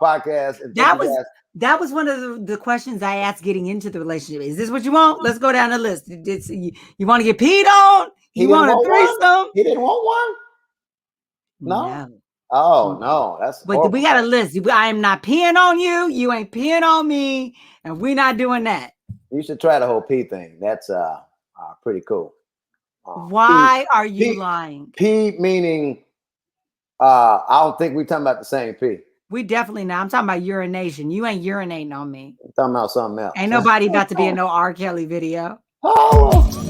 [SPEAKER 1] podcast. And
[SPEAKER 2] that was one of the questions I asked getting into the relationship. Is this what you want? Let's go down the list. You want to get peed on? You want a threesome?
[SPEAKER 1] He didn't want one. No. Oh no, that's.
[SPEAKER 2] But we got a list. I am not peeing on you. You ain't peeing on me, and we're not doing that.
[SPEAKER 1] You should try the whole pee thing. That's pretty cool.
[SPEAKER 2] Why are you lying?
[SPEAKER 1] Pee meaning, I don't think we're talking about the same pee.
[SPEAKER 2] We definitely not. I'm talking about urination. You ain't urinating on me.
[SPEAKER 1] I'm talking about something else.
[SPEAKER 2] Ain't nobody about to be in no R. Kelly video.
[SPEAKER 1] Oh.